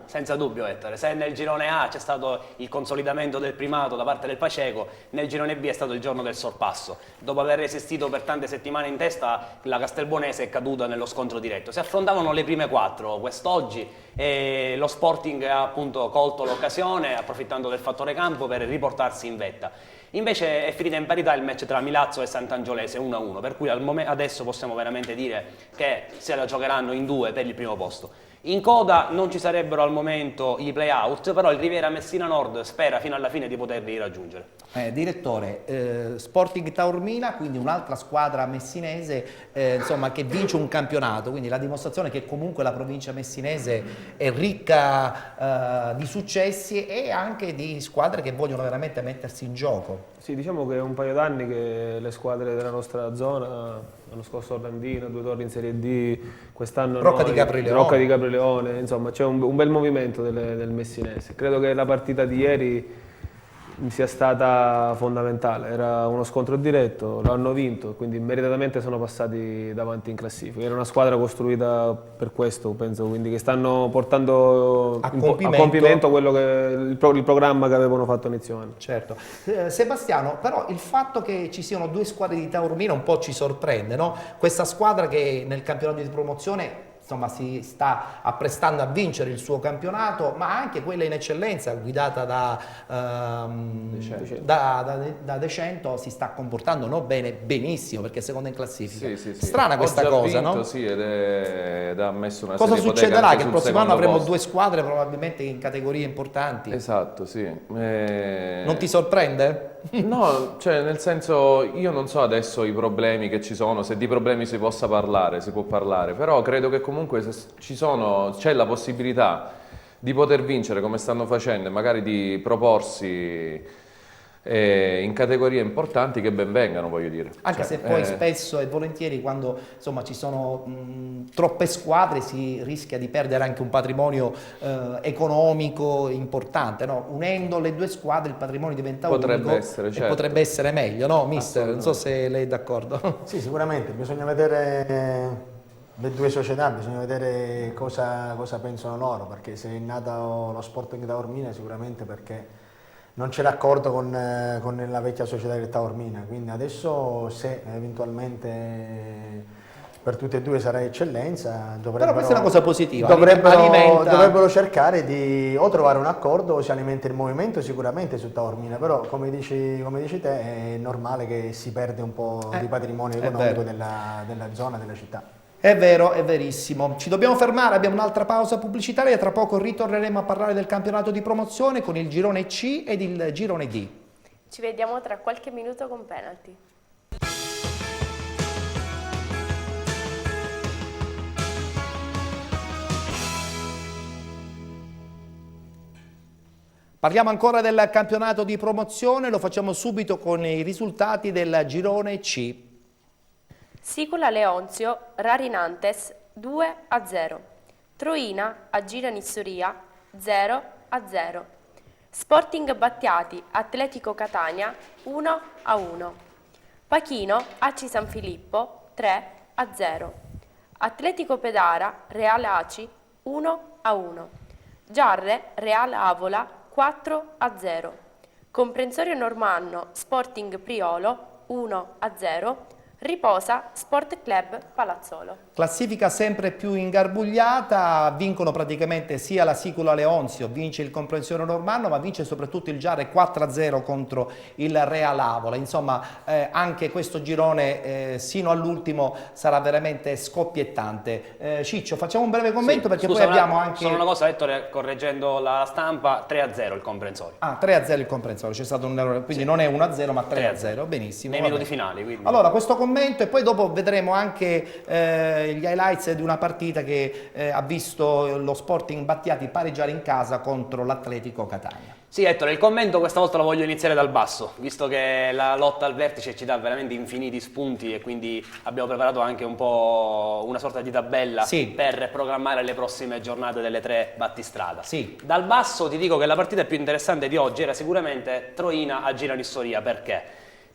Senza dubbio, Ettore, se nel girone A c'è stato il consolidamento del primato da parte del Paceco, nel girone B è stato il giorno del sorpasso. Dopo aver resistito per tante settimane in testa, la Castelbuonese è caduta nello scontro diretto. Si affrontavano le prime 4 quest'oggi e lo Sporting ha appunto colto l'occasione approfittando del fattore campo per riportarsi in vetta. Invece è finita in parità il match tra Milazzo e Sant'Angiolese 1-1, per cui adesso possiamo veramente dire che se la giocheranno in 2 per il primo posto. In coda non ci sarebbero al momento i play-out, però il Riviera Messina Nord spera fino alla fine di poterli raggiungere. Direttore, Sporting Taormina, quindi un'altra squadra messinese insomma, che vince un campionato, quindi la dimostrazione che comunque la provincia messinese è ricca di successi e anche di squadre che vogliono veramente mettersi in gioco. Sì, diciamo che è un paio d'anni che le squadre della nostra zona, l'anno scorso Orlandino, 2 torri in Serie D, quest'anno Rocca di Caprileone, insomma c'è un bel movimento del messinese. Credo che la partita di ieri sia stata fondamentale, era uno scontro diretto, l'hanno vinto, quindi meritatamente sono passati davanti in classifica. Era una squadra costruita per questo, penso, quindi che stanno portando a compimento quello il programma che avevano fatto inizio anno. Certo. Sebastiano, però il fatto che ci siano 2 squadre di Taormina un po' ci sorprende, no? Questa squadra che nel campionato di promozione insomma si sta apprestando a vincere il suo campionato, ma anche quella in eccellenza guidata da De Cento si sta comportando non bene, benissimo, perché secondo in classifica. Sì. Strana questa cosa, vinto, no? Sì, ed ha messo una cosa serie succederà? Che il prossimo anno avremo posto. 2 squadre probabilmente in categorie importanti. Esatto, sì. Non ti sorprende? No, cioè nel senso, io non so adesso i problemi che ci sono, se di problemi si può parlare, però credo che comunque se c'è la possibilità di poter vincere come stanno facendo e magari di proporsi in categorie importanti, che ben vengano, voglio dire. Anche se poi spesso e volentieri quando insomma ci sono troppe squadre si rischia di perdere anche un patrimonio economico importante, no? Unendo le 2 squadre il patrimonio diventa unico e potrebbe essere meglio, no mister? Non so se lei è d'accordo. Sì, sicuramente, bisogna vedere le 2 società, bisogna vedere cosa pensano loro, perché se è nato lo Sporting Taormina sicuramente perché non c'è l'accordo con la vecchia società del Taormina, quindi adesso se eventualmente per tutte e 2 sarà eccellenza, però questa è una cosa positiva, dovrebbero cercare di o trovare un accordo o si alimenta il movimento sicuramente su Taormina, però come dici te è normale che si perde un po' di patrimonio economico della zona, della città. È vero, è verissimo. Ci dobbiamo fermare, abbiamo un'altra pausa pubblicitaria, tra poco ritorneremo a parlare del campionato di promozione con il girone C ed il girone D. Ci vediamo tra qualche minuto con penalty. Parliamo ancora del campionato di promozione, lo facciamo subito con i risultati del girone C. Sicula Leonzio, Rarinantes 2-0. Troina, Agira Nissoria 0-0. Sporting Battiati, Atletico Catania 1-1. Pachino, Aci San Filippo 3-0. Atletico Pedara, Real Aci 1-1. Giarre, Real Avola 4-0. Comprensorio Normanno, Sporting Priolo 1-0. Riposa Sport Club Palazzolo. Classifica sempre più ingarbugliata, vincono praticamente sia la Sicula Leonzio, vince il Comprensione Normanno, ma vince soprattutto il Giarre 4-0 contro il Real Avola. Insomma, anche questo girone sino all'ultimo sarà veramente scoppiettante. Ciccio, facciamo un breve commento perché Scusa, poi abbiamo anche... Solo una cosa, Ettore, correggendo la stampa, 3-0 il comprensorio. Ah, 3-0 il comprensorio, c'è stato un errore, quindi non è 1-0 ma 3-0, benissimo. Nei vabbè. minuti finali, quindi. Allora, questo commento e poi dopo vedremo anche gli highlights di una partita che ha visto lo Sporting Battiati pareggiare in casa contro l'Atletico Catania. Sì, Ettore, il commento questa volta lo voglio iniziare dal basso, visto che la lotta al vertice ci dà veramente infiniti spunti e quindi abbiamo preparato anche un po' una sorta di tabella per programmare le prossime giornate delle 3 battistrada. Sì. Dal basso ti dico che la partita più interessante di oggi era sicuramente Troina a Giranissoria. Perché?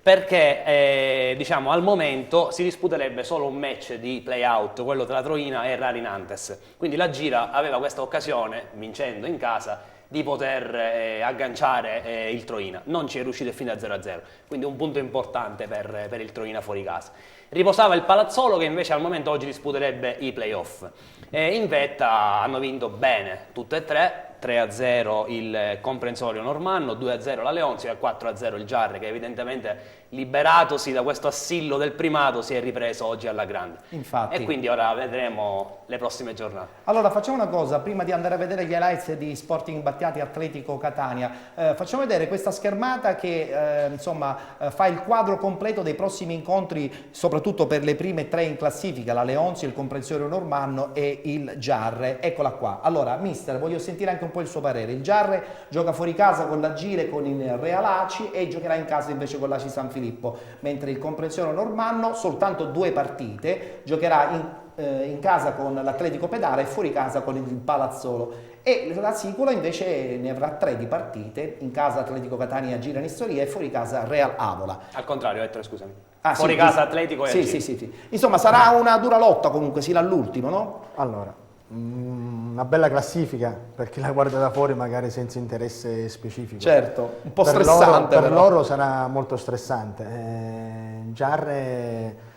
Perché diciamo al momento si disputerebbe solo un match di play-out, quello tra Troina e Rari Nantes. Quindi la Gira aveva questa occasione, vincendo in casa, di poter agganciare il Troina. Non ci è riuscito fino a 0-0, quindi un punto importante per il Troina fuori casa. Riposava il Palazzolo che invece al momento oggi disputerebbe i play-off. In vetta hanno vinto bene tutte e tre, 3-0 il Comprensorio Normanno, 2-0 la Leonzio e 4-0 il Giarre, che evidentemente liberatosi da questo assillo del primato si è ripreso oggi alla grande. Infatti. E quindi ora vedremo le prossime giornate. Allora facciamo una cosa, prima di andare a vedere gli highlights di Sporting Battiati Atletico Catania, facciamo vedere questa schermata che insomma fa il quadro completo dei prossimi incontri, soprattutto per le prime 3 in classifica, la Leonzio, il Comprensorio Normanno e il Giarre. Eccola qua. Allora, mister, voglio sentire anche un po' il suo parere. Il Giarre gioca fuori casa con la Gire, con il Real Aci, e giocherà in casa invece con l'Aci San Filippo, mentre il Comprensione Normanno soltanto 2 partite, giocherà in casa con l'Atletico Pedara e fuori casa con il Palazzolo, e la Sicula invece ne avrà 3 di partite, in casa Atletico Catania Giranissoria e fuori casa Real Avola. Al contrario, Ettore, scusami. Ah, fuori sì, casa Atletico e sì. Insomma sarà una dura lotta comunque, sino all'ultimo, no? Allora, una bella classifica per chi la guarda da fuori magari senza interesse specifico. Certo, un po' stressante. Per loro sarà molto stressante. Giarre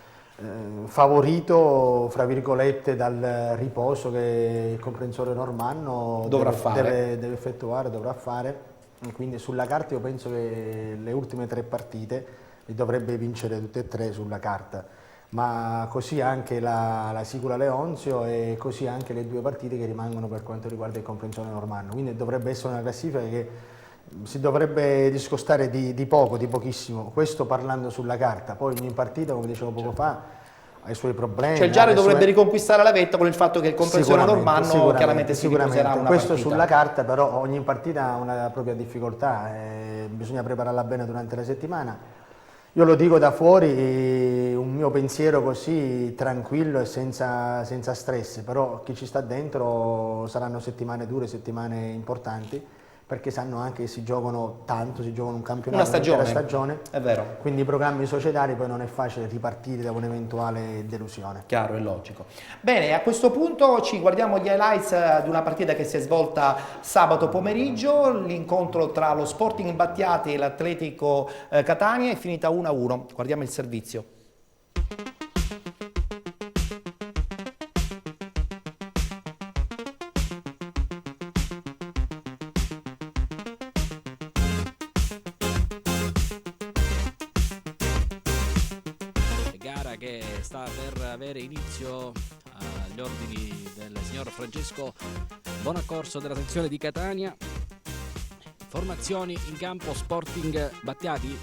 favorito, fra virgolette, dal riposo che il Comprensorio Normanno deve effettuare, dovrà fare. E quindi sulla carta io penso che le ultime 3 partite li dovrebbe vincere tutte e 3 sulla carta. Ma così anche la Sicula Leonzio e così anche le 2 partite che rimangono per quanto riguarda il Comprensione Normanno. Quindi dovrebbe essere una classifica che si dovrebbe discostare di poco, di pochissimo. Questo parlando sulla carta. Poi ogni partita, come dicevo poco fa, ha i suoi problemi. Cioè il Giarre dovrebbe riconquistare la vetta con il fatto che il Comprensione Normanno chiaramente si riposerà una questo partita. Sulla carta, però ogni partita ha una propria difficoltà, bisogna prepararla bene durante la settimana. Io lo dico da fuori, un mio pensiero così tranquillo e senza stress, però chi ci sta dentro saranno settimane dure, settimane importanti, perché sanno anche che si giocano tanto, si giocano un campionato, una stagione, è vero. Quindi i programmi societari poi non è facile ripartire da un'eventuale delusione. Chiaro, è logico. Bene, a questo punto ci guardiamo gli highlights di una partita che si è svolta sabato pomeriggio, l'incontro tra lo Sporting Battiati e l'Atletico Catania è finita 1-1. Guardiamo il servizio. Sta per avere inizio agli ordini del signor Francesco Bonaccorso della sezione di Catania. Formazioni in campo: Sporting Battiati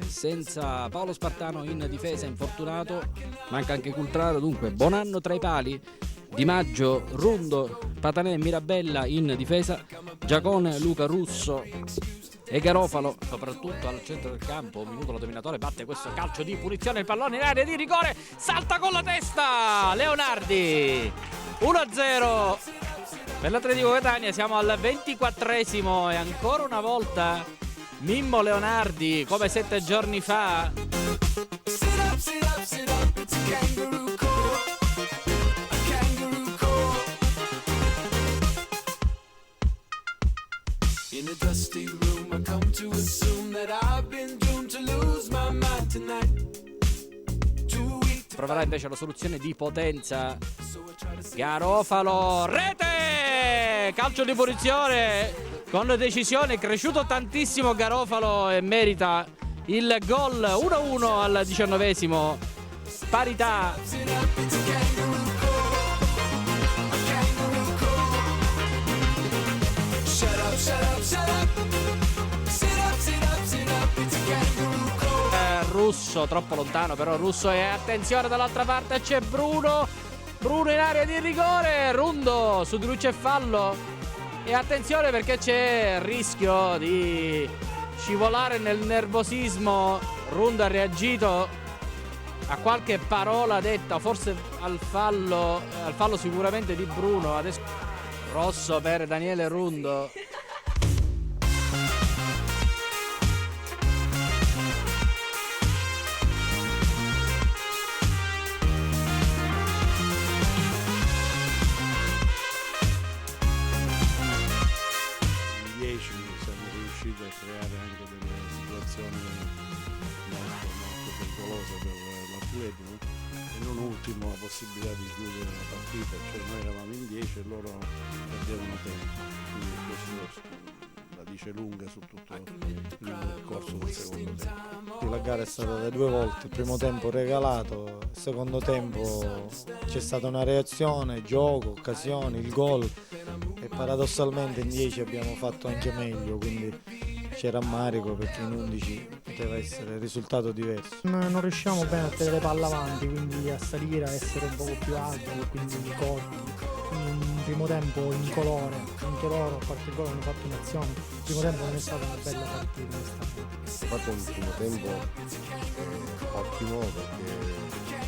senza Paolo Spartano in difesa, infortunato, manca anche Cultraro, dunque Bonanno tra i pali, Di Maggio, Rundo, Patanè e Mirabella in difesa, Giacone, Luca Russo e Garofalo soprattutto al centro del campo. Un minuto, lo dominatore batte questo calcio di punizione, il pallone in area di rigore, salta con la testa Leonardi, 1-0 per l'Atletico Catania. Siamo al 24esimo e ancora una volta Mimmo Leonardi come 7 giorni fa. In a dusty room I come to assume that I've been doomed to lose my mind tonight. proverà invece la soluzione di potenza. Garofalo, rete! Calcio di punizione con decisione, è cresciuto tantissimo Garofalo e merita il gol. 1-1 al 19esimo, parità. Russo troppo lontano, però Russo, e attenzione dall'altra parte c'è Bruno in area di rigore, Rundo su di lui c'è fallo, e attenzione perché c'è il rischio di scivolare nel nervosismo. Rundo ha reagito a qualche parola detta, forse al fallo sicuramente di Bruno. Adesso rosso per Daniele Rundo. Siamo riusciti a creare anche delle situazioni molto pericolose per l'Atletico, e non ultimo la possibilità di chiudere la partita, cioè noi eravamo in 10 e loro perdevano tempo, quindi questo la dice lunga su tutto il corso del secondo tempo. La gara è stata da 2 volte, il primo tempo regalato, il secondo tempo c'è stata una reazione, gioco, occasioni, il gol, e paradossalmente in 10 abbiamo fatto anche meglio, quindi c'è rammarico perché in 11 poteva essere il risultato diverso. Non riusciamo bene a tenere palla avanti, quindi a salire, a essere un poco più alti, quindi corti. In primo tempo incolore, anche loro, a parte il gol, hanno fatto un'azione. Il primo tempo non è stata una bella partita. Ho fatto un primo tempo ottimo, perché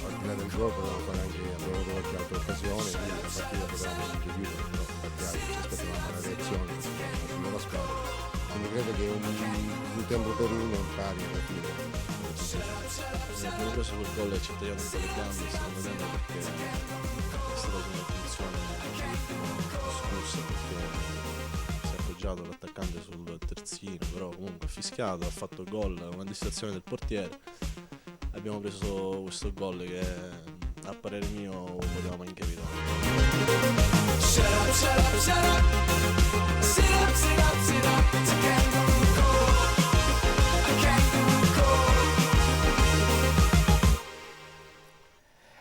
al di là del gol potevamo fare anche, abbiamo avuto qualche altra occasione, quindi la partita potevamo anche chiudere, però infatti ci aspettavamo la reazione sulla nuova squadra. Quindi credo che un tempo per uno pari alla fine. Abbiamo preso quel gol e ci ha tagliato un po' le gambe, secondo tempo, perché è stata una punizione scusa, perché si è appoggiato l'attaccante sul terzino, però comunque ha fischiato, ha fatto gol, una distrazione del portiere. Abbiamo preso questo gol che a parere mio potevamo anche evitare.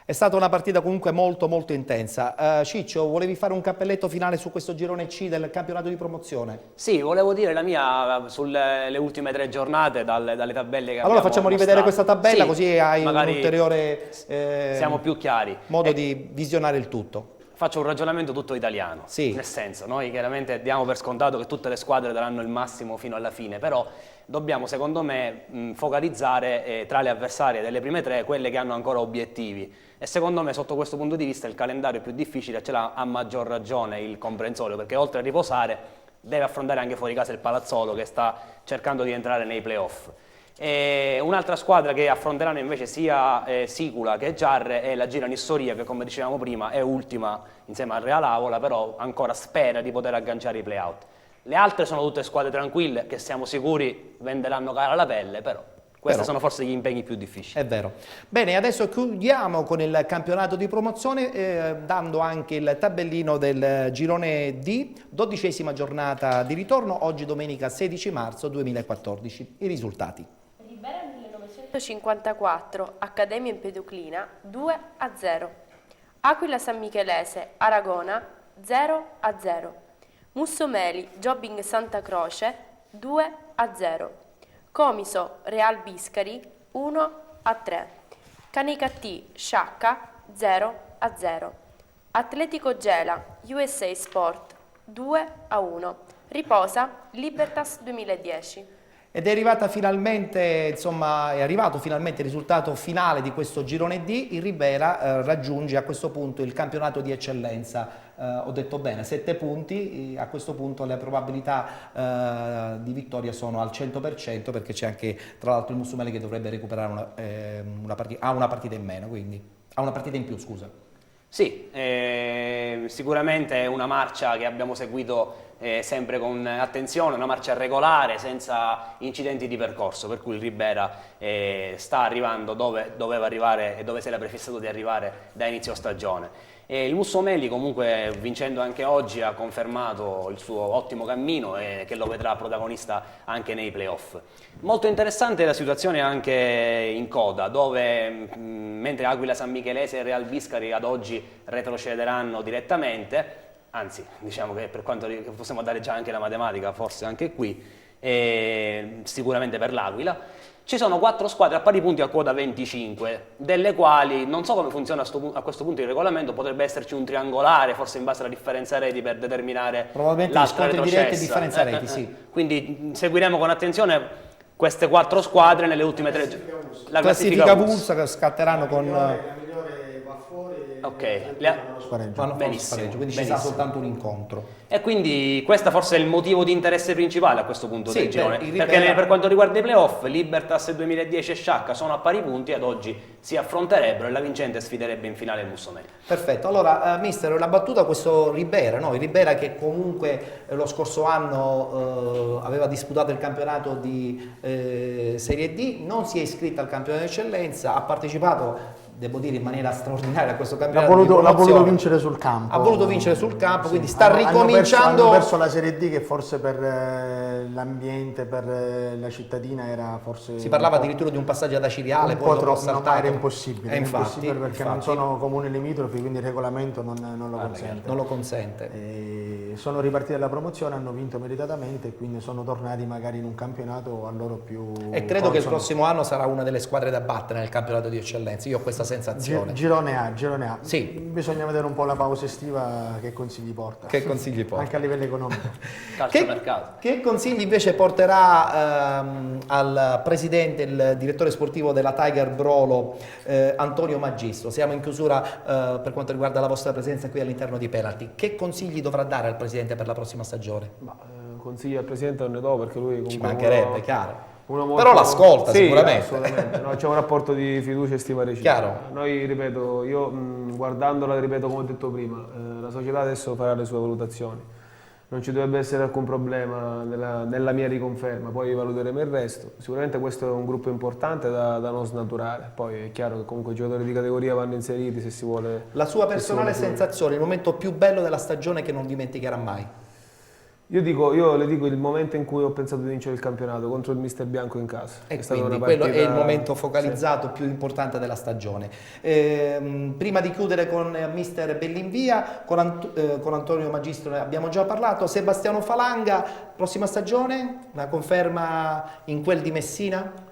È stata una partita comunque molto intensa. Ciccio, volevi fare un cappelletto finale su questo girone C del campionato di promozione? Sì, volevo dire la mia sulle ultime 3 giornate dalle tabelle che allora facciamo rivedere mostrato. questa tabella, sì, così hai un ulteriore siamo più chiari. Modo di visionare il tutto. Faccio un ragionamento tutto italiano, nel senso, noi chiaramente diamo per scontato che tutte le squadre daranno il massimo fino alla fine, però dobbiamo secondo me focalizzare tra le avversarie delle prime 3 quelle che hanno ancora obiettivi, e secondo me sotto questo punto di vista il calendario più difficile ce l'ha a maggior ragione il Comprensorio, perché oltre a riposare deve affrontare anche fuori casa il Palazzolo, che sta cercando di entrare nei playoff. Un'altra squadra che affronteranno invece sia Sicula che Giarre è la Giranissoria, che come dicevamo prima è ultima insieme al Real Avola, però ancora spera di poter agganciare i play-out. Le altre sono tutte squadre tranquille che siamo sicuri venderanno cara la pelle, però questi sono forse gli impegni più difficili. È vero. Bene, adesso chiudiamo con il campionato di promozione dando anche il tabellino del girone D, 12ª giornata di ritorno, oggi domenica 16 marzo 2014. I risultati. Ribera 1954, Accademia Empedoclina 2-0. Aquila San Michelese, Aragona 0-0. Mussomeli, Jobbing Santa Croce 2-0. Comiso, Real Biscari 1-3. Canicattì, Sciacca 0-0. Atletico Gela, USA Sport 2-1. Riposa, Libertas 2010. Ed è arrivato finalmente il risultato finale di questo girone D. Il Ribera raggiunge a questo punto il campionato di eccellenza. Ho detto bene, 7 punti, a questo punto le probabilità di vittoria sono al 100%, perché c'è anche tra l'altro il Mussumeli che dovrebbe recuperare una partita in meno, quindi ha una partita in più, scusa. Sì, sicuramente è una marcia che abbiamo seguito sempre con attenzione, una marcia regolare, senza incidenti di percorso, per cui il Ribera sta arrivando dove doveva arrivare e dove si era prefissato di arrivare da inizio stagione. E il Mussomeli comunque, vincendo anche oggi, ha confermato il suo ottimo cammino e che lo vedrà protagonista anche nei playoff. Molto interessante la situazione anche in coda, dove mentre Aquila San Michelese e Real Biscari ad oggi retrocederanno direttamente, anzi diciamo che per quanto possiamo dare già anche la matematica, forse anche qui, sicuramente per l'Aquila. Ci sono 4 squadre a pari punti a quota 25, delle quali non so come funziona a questo punto il regolamento, potrebbe esserci un triangolare, forse in base alla differenza reti per determinare probabilmente l'altra scontri diretti e retrocessa. differenza reti, sì. Quindi seguiremo con attenzione queste 4 squadre nelle ultime 3 la classifica Vulsa che scatteranno con benissimo, quindi ci sarà soltanto un incontro. E quindi questo forse è il motivo di interesse principale a questo punto del girone, Ribera... perché per quanto riguarda i playoff, Libertas 2010 e Sciacca sono a pari punti, ad oggi si affronterebbero e la vincente sfiderebbe in finale il Mussomeli. Perfetto, allora mister, la battuta questo Ribera, no? Il Ribera che comunque lo scorso anno aveva disputato il campionato di Serie D, non si è iscritto al campionato di eccellenza, ha partecipato, devo dire, in maniera straordinaria a questo campionato. L'ha voluto vincere sul campo. Ha voluto vincere sul campo, sì. Quindi sta ricominciando. Hanno perso la Serie D, che forse per l'ambiente, per la cittadina era forse... Si parlava addirittura di un passaggio ad Aciriale, poi troppo, ma era impossibile. Infatti, perché non sono comuni limitrofi, quindi il regolamento non lo consente. Non lo consente. Sono ripartiti dalla promozione, hanno vinto meritatamente e quindi sono tornati magari in un campionato a loro più... E credo che il prossimo anno sarà una delle squadre da battere nel campionato di eccellenza. Io ho questa sensazione. Girone A. Sì. Bisogna vedere un po' la pausa estiva che consigli porta. Che consigli porta? Anche a livello economico. Che consigli invece porterà al presidente, il direttore sportivo della Tiger Brolo, Antonio Magistro? Siamo in chiusura per quanto riguarda la vostra presenza qui all'interno di Penalty. Che consigli dovrà dare al presidente per la prossima stagione? Consigli al presidente non ne do, perché lui comunque... Ci mancherebbe, chiaro. Molto... Però l'ascolta, sì, sicuramente. Assolutamente. No, c'è un rapporto di fiducia e stima reciproca. Noi, ripeto, io guardandola, ripeto come ho detto prima, la società adesso farà le sue valutazioni. Non ci dovrebbe essere alcun problema nella mia riconferma, poi valuteremo il resto. Sicuramente questo è un gruppo importante da non snaturare. Poi è chiaro che comunque i giocatori di categoria vanno inseriti se si vuole... La sua personale sensazione, il momento più bello della stagione che non dimenticherà mai? Io le dico il momento in cui ho pensato di vincere il campionato contro il mister Bianco in casa. E quindi quello è il momento focalizzato più importante della stagione. Prima di chiudere con mister Bellinvia, con Antonio Magistro abbiamo già parlato. Sebastiano Falanga, prossima stagione, una conferma in quel di Messina?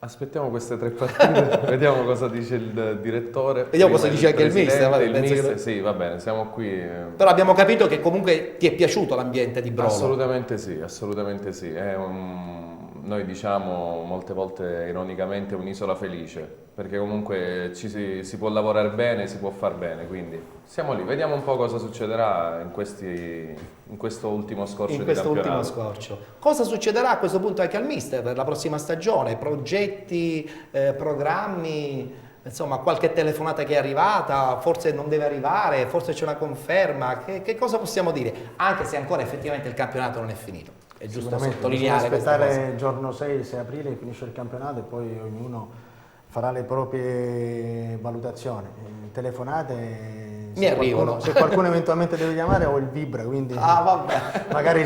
Aspettiamo queste 3 partite, vediamo cosa dice il direttore. Vediamo cosa dice anche il mister. Il mister, sì, va bene, siamo qui. Però abbiamo capito che comunque ti è piaciuto l'ambiente di Brolo. Assolutamente sì, assolutamente sì. Noi diciamo molte volte ironicamente un'isola felice, perché comunque si può lavorare bene, si può far bene, quindi siamo lì, vediamo un po' cosa succederà in questo ultimo scorcio di campionato. Cosa succederà a questo punto anche al mister per la prossima stagione? Progetti, programmi, insomma qualche telefonata che è arrivata, forse non deve arrivare, forse c'è una conferma, che cosa possiamo dire? Anche se ancora effettivamente il campionato non è finito. È giusto sottolineare questa cosa. Aspettare il giorno 6 aprile, finisce il campionato e poi ognuno farà le proprie valutazioni. Telefonate, mi arrivano. Se qualcuno eventualmente deve chiamare ho il vibra, quindi vabbè. magari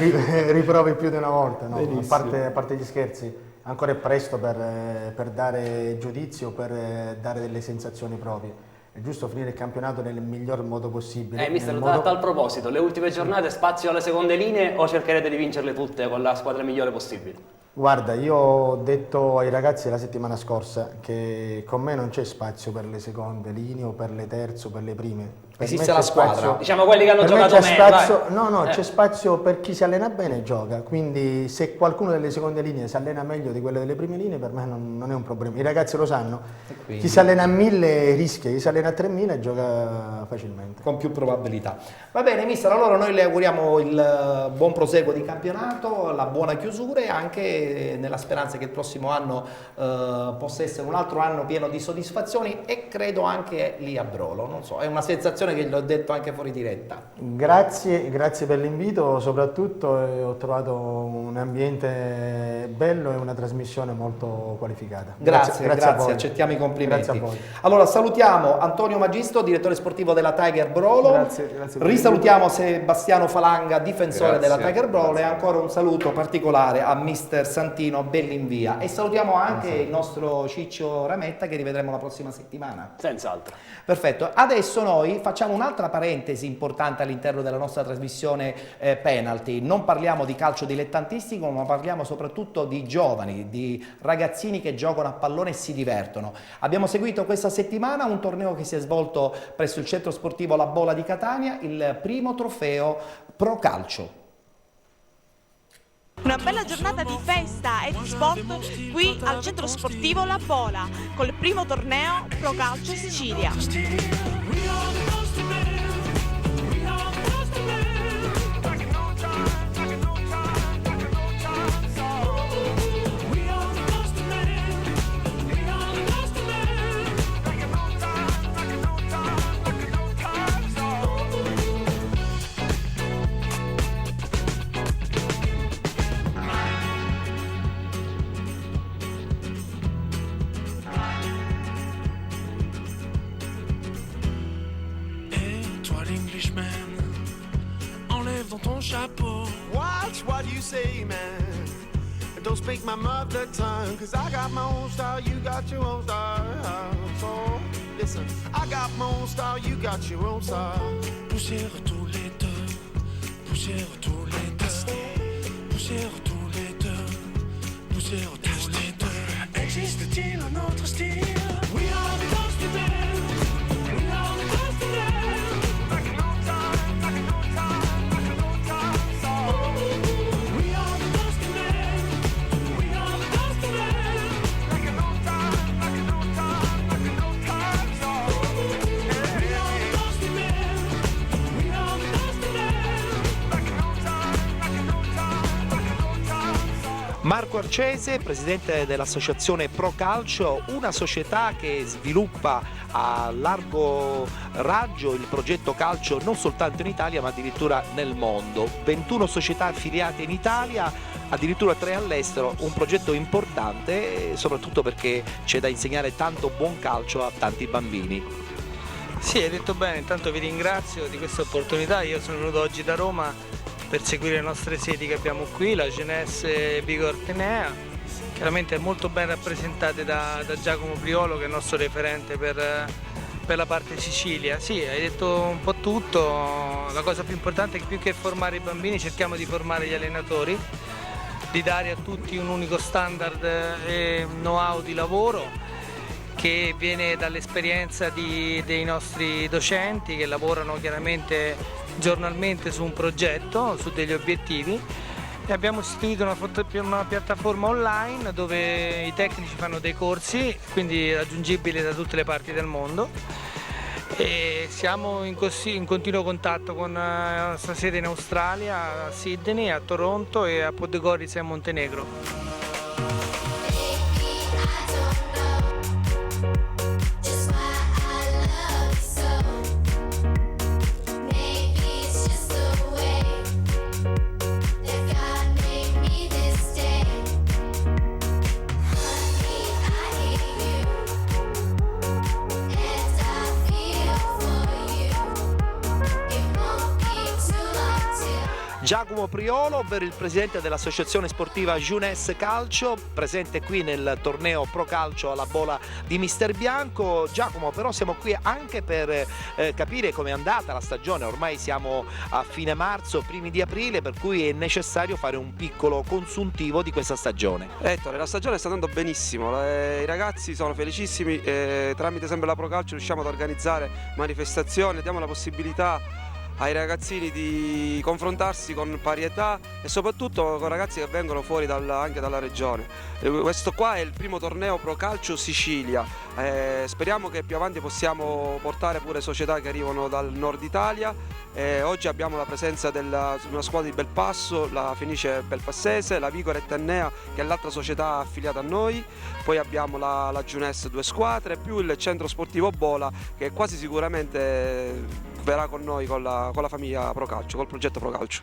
riprovi più di una volta. No? A parte gli scherzi, ancora è presto per dare giudizio, per dare delle sensazioni proprie. È giusto finire il campionato nel miglior modo possibile. Mister, a tal proposito, le ultime giornate spazio alle seconde linee o cercherete di vincerle tutte con la squadra migliore possibile? Guarda, io ho detto ai ragazzi la settimana scorsa che con me non c'è spazio per le seconde linee o per le terze o per le prime. Esiste la squadra. Diciamo quelli che hanno giocato meglio. C'è spazio per chi si allena bene e gioca. Quindi se qualcuno delle seconde linee si allena meglio di quello delle prime linee, per me non è un problema. I ragazzi lo sanno. Chi si allena a 1000 rischia, chi si allena a 3000 gioca facilmente. Con più probabilità. Va bene, mister, allora noi le auguriamo il buon proseguo di campionato, la buona chiusura e anche anche nella speranza che il prossimo anno possa essere un altro anno pieno di soddisfazioni, e credo anche lì a Brolo, non so, è una sensazione che gli ho detto anche fuori diretta. Grazie per l'invito, soprattutto ho trovato un ambiente bello e una trasmissione molto qualificata. Grazie, a voi. accettiamo i complimenti. Grazie a voi. Allora salutiamo Antonio Magisto, direttore sportivo della Tiger Brolo. Grazie Risalutiamo Sebastiano Falanga, difensore Grazie. della Tiger Brolo, e ancora un saluto particolare a mister Santino Bellinvia. E salutiamo anche il nostro Ciccio Rametta, che rivedremo la prossima settimana. Senz'altro. Perfetto, adesso noi facciamo un'altra parentesi importante all'interno della nostra trasmissione Penalty. Non parliamo di calcio dilettantistico, ma parliamo soprattutto di giovani, di ragazzini che giocano a pallone e si divertono. Abbiamo seguito questa settimana un torneo che si è svolto presso il centro sportivo La Bola di Catania, il primo trofeo Pro Calcio. Una bella giornata di festa e di sport qui al centro sportivo La Bola, col primo torneo Pro Calcio Sicilia. Enlève dans ton chapeau. Watch what you say, man. Don't speak my mother tongue, cause I got my own style, you got your own style. So, listen, I got my own style, you got your own style. Poussière tous les deux, poussière tous les deux, poussière tous les deux, poussière tous les deux. Existe-t-il un autre style? We are the Dusty Men, we are the Dusty Men. Marco Arcese, presidente dell'associazione Pro Calcio, una società che sviluppa a largo raggio il progetto calcio non soltanto in Italia ma addirittura nel mondo. 21 società affiliate in Italia, addirittura 3 all'estero, un progetto importante soprattutto perché c'è da insegnare tanto buon calcio a tanti bambini. Sì, hai detto bene, intanto vi ringrazio di questa opportunità. Io sono venuto oggi da Roma per seguire le nostre sedi che abbiamo qui, la Jeunesse Bigortenea, chiaramente molto ben rappresentate da Giacomo Priolo, che è il nostro referente per la parte Sicilia. Sì, hai detto un po' tutto, la cosa più importante è che più che formare i bambini cerchiamo di formare gli allenatori, di dare a tutti un unico standard e know-how di lavoro che viene dall'esperienza dei nostri docenti che lavorano chiaramente giornalmente su un progetto, su degli obiettivi, e abbiamo istituito una piattaforma online dove i tecnici fanno dei corsi, quindi raggiungibili da tutte le parti del mondo, e siamo in continuo contatto con la nostra sede in Australia, a Sydney, a Toronto e a Podgorica in Montenegro. Giacomo Priolo, ovvero il presidente dell'associazione sportiva Jeunesse Calcio, presente qui nel torneo Pro Calcio alla Bola di Mister Bianco. Giacomo, però siamo qui anche per capire com'è andata la stagione. Ormai siamo a fine marzo, primi di aprile, per cui è necessario fare un piccolo consuntivo di questa stagione. Ettore, la stagione sta andando benissimo, i ragazzi sono felicissimi, tramite sempre la Pro Calcio riusciamo ad organizzare manifestazioni, diamo la possibilità ai ragazzini di confrontarsi con parietà e soprattutto con ragazzi che vengono fuori anche dalla regione. Questo qua è il primo torneo Pro Calcio Sicilia, speriamo che più avanti possiamo portare pure società che arrivano dal nord Italia. Oggi abbiamo la presenza di una squadra di Belpasso, la Fenice Belpassese, la Vigore Tennea che è l'altra società affiliata a noi, poi abbiamo la Giunesse, 2 squadre, più il centro sportivo Bola che quasi sicuramente verrà con noi, con la famiglia Pro Calcio, col progetto Pro Calcio.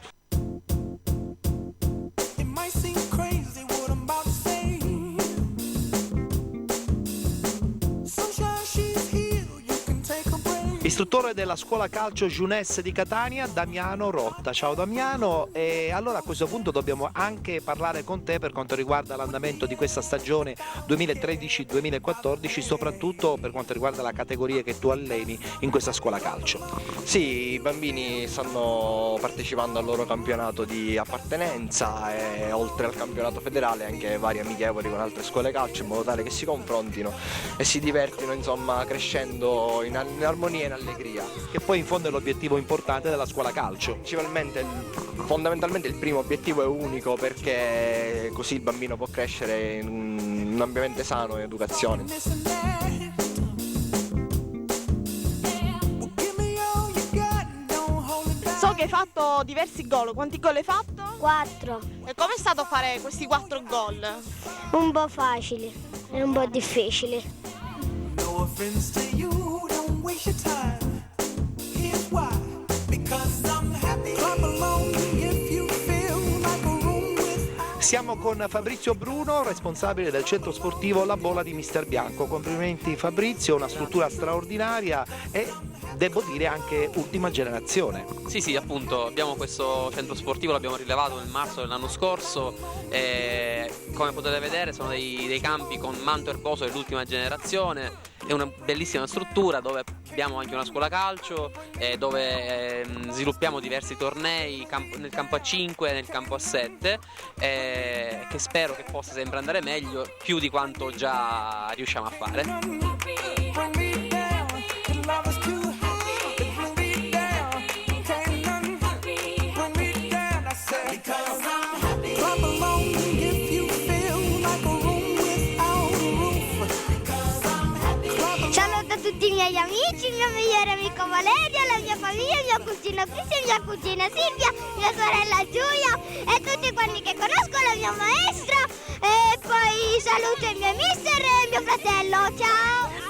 Istruttore della scuola calcio Giunesse di Catania, Damiano Rotta. Ciao Damiano, e allora a questo punto dobbiamo anche parlare con te per quanto riguarda l'andamento di questa stagione 2013-2014, soprattutto per quanto riguarda la categoria che tu alleni in questa scuola calcio. Sì, i bambini stanno partecipando al loro campionato di appartenenza e oltre al campionato federale anche vari amichevoli con altre scuole calcio in modo tale che si confrontino e si divertino, insomma, crescendo in armonia e in allegria. Che poi in fondo è l'obiettivo importante della scuola calcio. Fondamentalmente il primo obiettivo è unico perché così il bambino può crescere in un ambiente sano e educazione. So che hai fatto diversi gol, quanti gol hai fatto? 4. E com'è stato fare questi 4 gol? Un po' facili e un po' difficili. No offense to you, don't waste your time. Here's why. Because I'm happy. Clap along if you feel like a room with. Siamo con Fabrizio Bruno, responsabile del centro sportivo La Bola di Mister Bianco. Complimenti Fabrizio, una struttura straordinaria e devo dire anche ultima generazione. Sì, appunto, abbiamo questo centro sportivo, l'abbiamo rilevato nel marzo dell'anno scorso e come potete vedere sono dei campi con manto erboso dell'ultima generazione. È una bellissima struttura dove abbiamo anche una scuola calcio dove sviluppiamo diversi tornei nel campo a 5 e nel campo a 7 che spero che possa sempre andare meglio più di quanto già riusciamo a fare. Saluto tutti i miei amici, il mio migliore amico Valerio, la mia famiglia, mio cugino Cristian, mia cugina Silvia, mia sorella Giulia e tutti quelli che conosco, la mia maestra e poi saluto i miei mister e mio fratello. Ciao!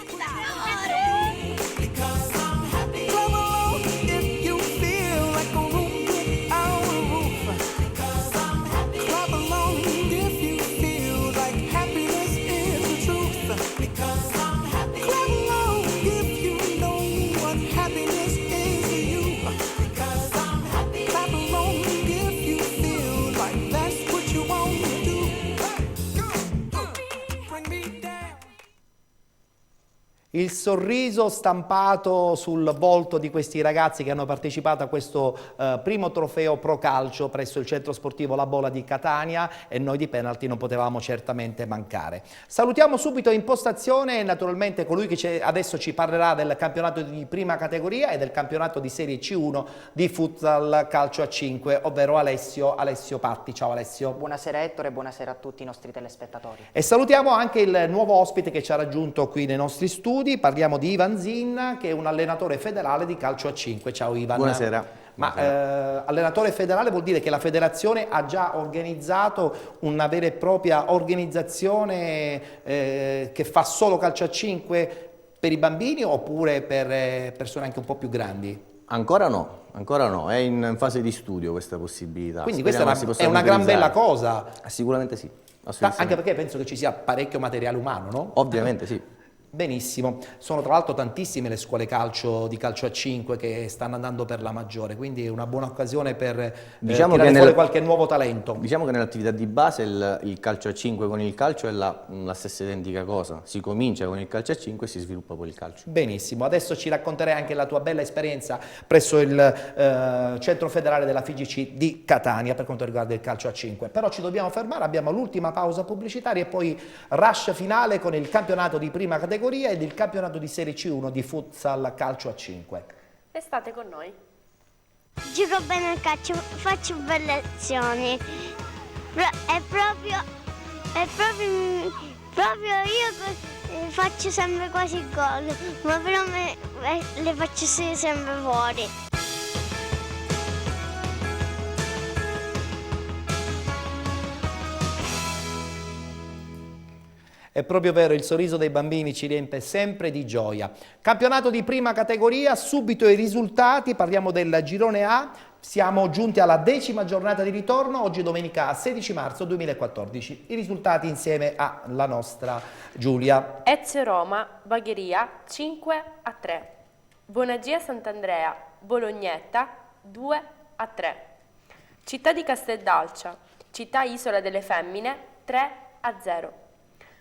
Il sorriso stampato sul volto di questi ragazzi che hanno partecipato a questo primo trofeo Pro Calcio presso il centro sportivo La Bola di Catania e noi di penalty non potevamo certamente mancare. Salutiamo subito in postazione naturalmente colui che adesso ci parlerà del campionato di prima categoria e del campionato di Serie C1 di futsal calcio a 5, ovvero Alessio Patti. Ciao Alessio. Buonasera Ettore, buonasera a tutti i nostri telespettatori. E salutiamo anche il nuovo ospite che ci ha raggiunto qui nei nostri studi. Parliamo di Ivan Zin, che è un allenatore federale di calcio a 5. Ciao Ivan. Buonasera. Ma allenatore federale vuol dire che la federazione ha già organizzato una vera e propria organizzazione che fa solo calcio a 5 per i bambini oppure per persone anche un po' più grandi? Ancora no, è in fase di studio questa possibilità. Quindi questa è una gran bella cosa. Sicuramente sì. Anche perché penso che ci sia parecchio materiale umano, no? Ovviamente sì. Benissimo, sono tra l'altro tantissime le scuole calcio di calcio a 5 che stanno andando per la maggiore, quindi è una buona occasione per tirare fuori qualche nuovo talento. Diciamo che nell'attività di base il calcio a 5 con il calcio è la stessa identica cosa, si comincia con il calcio a 5 e si sviluppa poi il calcio. Benissimo, adesso ci racconterai anche la tua bella esperienza presso il centro federale della FIGC di Catania per quanto riguarda il calcio a 5, però ci dobbiamo fermare, abbiamo l'ultima pausa pubblicitaria e poi rush finale con il campionato di prima categoria ed il campionato di Serie C1 di futsal calcio a 5. Restate con noi. Gioco bene al calcio, faccio belle azioni. È proprio io faccio sempre quasi gol, ma però le faccio sempre fuori. È proprio vero, il sorriso dei bambini ci riempie sempre di gioia. Campionato di prima categoria, subito i risultati, parliamo del girone A. Siamo giunti alla 10ª giornata di ritorno, oggi domenica 16 marzo 2014. I risultati insieme alla nostra Giulia. Ezio Roma, Bagheria 5-3. Bonagia Sant'Andrea, Bolognetta 2-3. Città di Casteldalcia, Città Isola delle Femmine 3-0.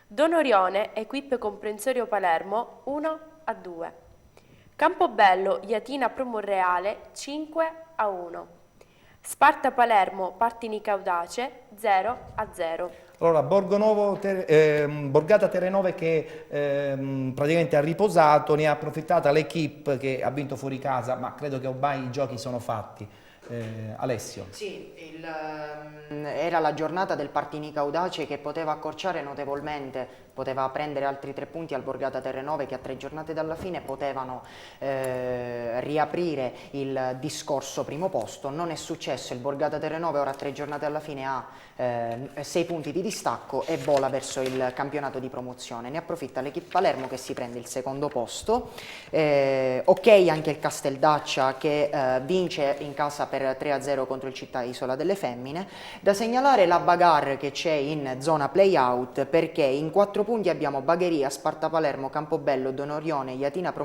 Don Orione, Equipe Comprensorio Palermo 1-2. Campobello, Iatina Pro Monreale 5-1. Sparta Palermo, Partinico Audace 0-0. Allora, Borgata Terenove che praticamente ha riposato, ne ha approfittata l'Equipe che ha vinto fuori casa, ma credo che ormai i giochi sono fatti. Alessio. Sì, era la giornata del Partinico Audace che poteva accorciare notevolmente, poteva prendere altri 3 punti al Borgata Terenove che a 3 giornate dalla fine potevano riaprire il discorso primo posto. Non è successo, il Borgata Terenove ora a 3 giornate alla fine ha 6 punti di distacco e vola verso il campionato di promozione. Ne approfitta l'Equipe Palermo che si prende il secondo posto. Ok anche il Casteldaccia che vince in casa per 3-0 contro il Città Isola delle Femmine. Da segnalare la bagarre che c'è in zona play-out perché in 4 punti abbiamo Bagheria, Sparta Palermo, Campobello, Don Orione, Iatina Pro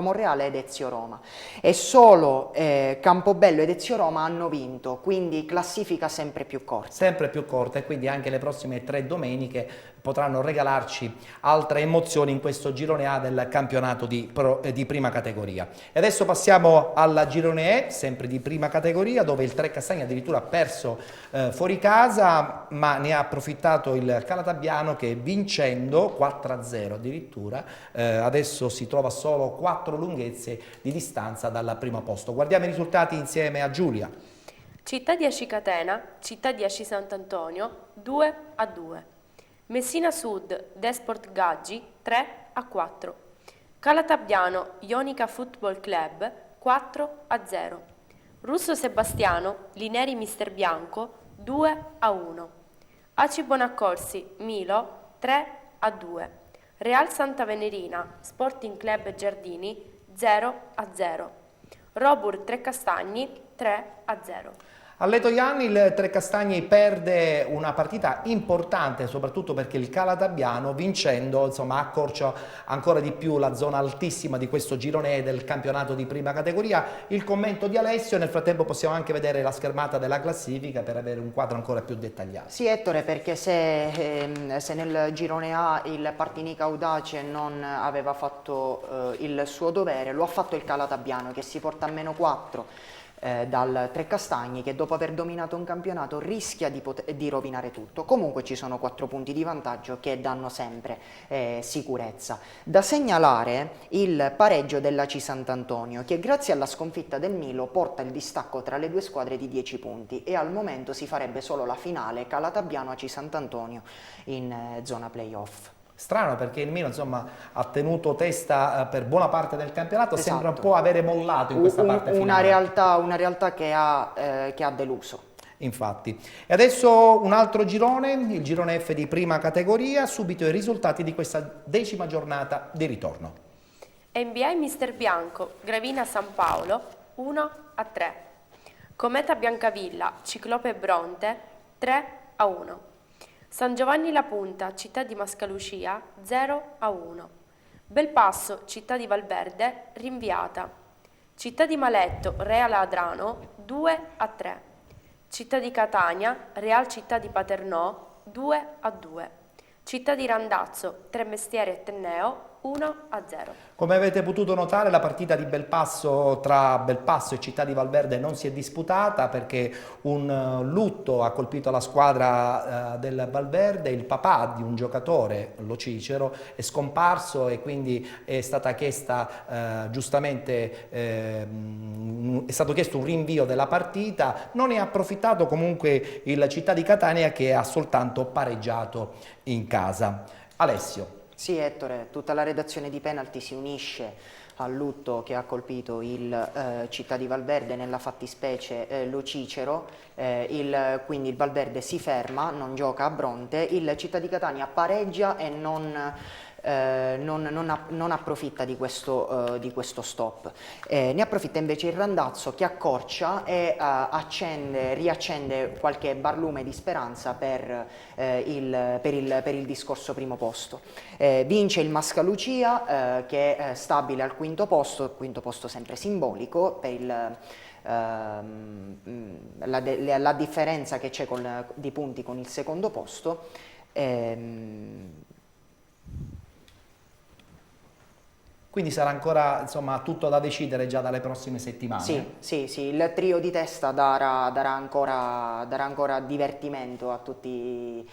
Monreale ed Ezio Roma. E solo Campobello ed Ezio Roma hanno vinto, quindi classifica sempre più corta. Sempre più corta e quindi anche le prossime 3 domeniche potranno regalarci altre emozioni in questo girone A del campionato di prima categoria. E adesso passiamo al girone E, sempre di prima categoria, dove il Trecastagni addirittura ha perso fuori casa, ma ne ha approfittato il Calatabbiano che vincendo 4-0 addirittura, adesso si trova solo 4 lunghezze di distanza dal primo posto. Guardiamo i risultati insieme a Giulia. Città di Aci Catena, Città di Aci Sant'Antonio 2-2. Messina Sud, Desport Gaggi 3-4. Calatabbiano, Ionica Football Club 4-0. Russo Sebastiano, Lineri Mister Bianco 2-1. Aci Bonaccorsi, Milo 3-2. Real Santa Venerina, Sporting Club Giardini 0-0. Robur Trecastagni 3-0. A Letojanni il Trecastagni perde una partita importante, soprattutto perché il Calatabbiano vincendo insomma accorcia ancora di più la zona altissima di questo girone del campionato di prima categoria. Il commento di Alessio, nel frattempo possiamo anche vedere la schermata della classifica per avere un quadro ancora più dettagliato. Sì Ettore, perché se nel girone A il Partinico Audace non aveva fatto il suo dovere, lo ha fatto il Calatabbiano che si porta a -4. Dal Trecastagni che dopo aver dominato un campionato rischia di rovinare tutto. Comunque ci sono 4 punti di vantaggio che danno sempre sicurezza. Da segnalare il pareggio dell'Aci Sant'Antonio che grazie alla sconfitta del Milo porta il distacco tra le 2 squadre di 10 punti e al momento si farebbe solo la finale Calatabbiano-Aci Sant'Antonio in zona playoff. Strano perché il Milo insomma ha tenuto testa per buona parte del campionato, esatto. Sembra un po' avere mollato in questa parte finale. Una realtà che ha deluso. Infatti. E adesso un altro girone, il girone F di prima categoria, subito i risultati di questa 10ª giornata di ritorno. NBA Mister Bianco, Gravina San Paolo 1-3. Cometa Biancavilla, Ciclope Bronte 3-1. San Giovanni La Punta, Città di Mascalucia 0-1. Belpasso, Città di Valverde, rinviata. Città di Maletto, Real Adrano 2-3. Città di Catania, Real Città di Paternò 2-2. Città di Randazzo, Tremestieri e Tenneo 1-0. Come avete potuto notare, la partita di Belpasso tra Belpasso e Città di Valverde non si è disputata perché un lutto ha colpito la squadra del Valverde. Il papà di un giocatore, Lo Cicero, è scomparso e quindi è stata chiesta giustamente è stato chiesto un rinvio della partita. Non ne ha approfittato comunque il Città di Catania, che ha soltanto pareggiato in casa. Alessio. Sì, Ettore, tutta la redazione di Penalty si unisce al lutto che ha colpito il Città di Valverde, nella fattispecie Lo Cicero, quindi il Valverde si ferma, non gioca a Bronte, il Città di Catania pareggia e non approfitta di questo stop. Ne approfitta invece il Randazzo, che accorcia e riaccende qualche barlume di speranza per il discorso primo posto. Vince il Mascalucia, che è stabile al quinto posto sempre simbolico per la differenza che c'è di punti con il secondo posto. Quindi sarà ancora, insomma, tutto da decidere già dalle prossime settimane. Sì, il trio di testa darà ancora divertimento a tutti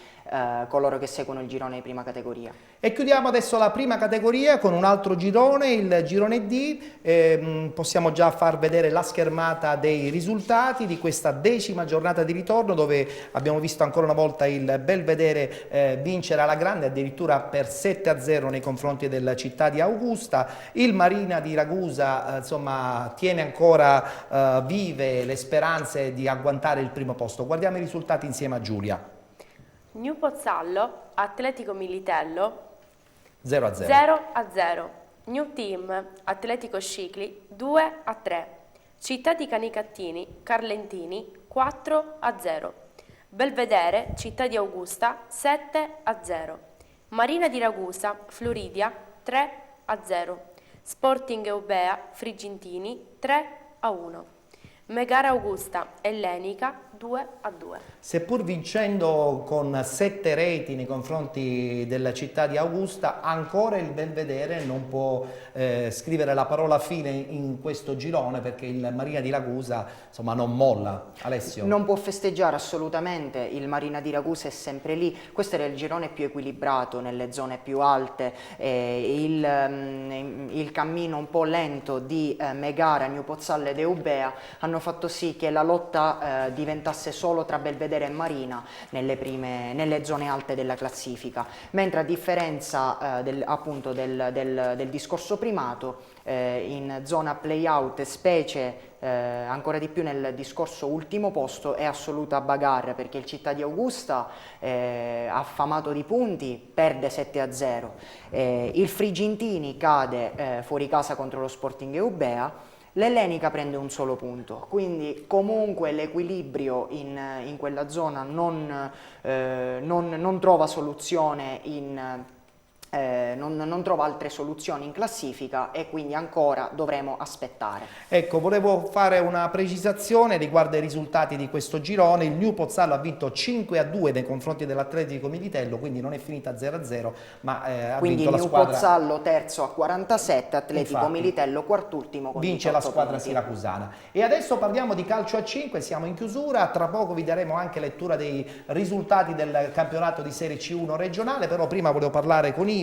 coloro che seguono il girone di prima categoria. E chiudiamo adesso la prima categoria con un altro girone, il girone D. Possiamo già far vedere la schermata dei risultati di questa 10ª giornata di ritorno, dove abbiamo visto ancora una volta il Belvedere vincere alla grande, addirittura per 7-0 nei confronti del Città di Augusta. Il Marina di Ragusa insomma tiene ancora vive le speranze di agguantare il primo posto. Guardiamo i risultati insieme a Giulia. New Pozzallo, Atletico Militello 0-0. 0-0. New Team, Atletico Scicli 2-3. Città di Canicattini, Carlentini 4-0. Belvedere, Città di Augusta 7-0. Marina di Ragusa, Floridia 3-0. Sporting Eubea, Frigintini 3-1. Megara Augusta, Ellenica 2-2. Seppur vincendo con 7 reti nei confronti della Città di Augusta, ancora il Belvedere non può scrivere la parola fine in questo girone, perché il Marina di Ragusa insomma non molla. Alessio? Non può festeggiare assolutamente, il Marina di Ragusa è sempre lì. Questo era il girone più equilibrato, nelle zone più alte, il cammino un po' lento di Megara, New Pozzallo ed Eubea hanno fatto sì che la lotta diventasse solo tra Belvedere e Marina nelle zone alte della classifica, mentre a differenza del discorso primato, in zona play-out, specie ancora di più nel discorso ultimo posto, è assoluta bagarre, perché il Città di Augusta, affamato di punti, perde 7-0, il Frigintini cade fuori casa contro lo Sporting Eubea, l'Ellenica prende un solo punto, quindi comunque l'equilibrio in quella zona non trova soluzione non trova altre soluzioni in classifica, e quindi ancora dovremo aspettare. Ecco, volevo fare una precisazione riguardo ai risultati di questo girone. Il New Pozzallo ha vinto 5-2 nei confronti dell'Atletico Militello, quindi non è finita 0-0, ma ha vinto la squadra. Pozzallo terzo a 47, Atletico Infatti, Militello quartultimo con vince la squadra punti. siracusana. E adesso parliamo di calcio a 5, siamo in chiusura, tra poco vi daremo anche lettura dei risultati del campionato di Serie C1 regionale, però prima volevo parlare con Ivan,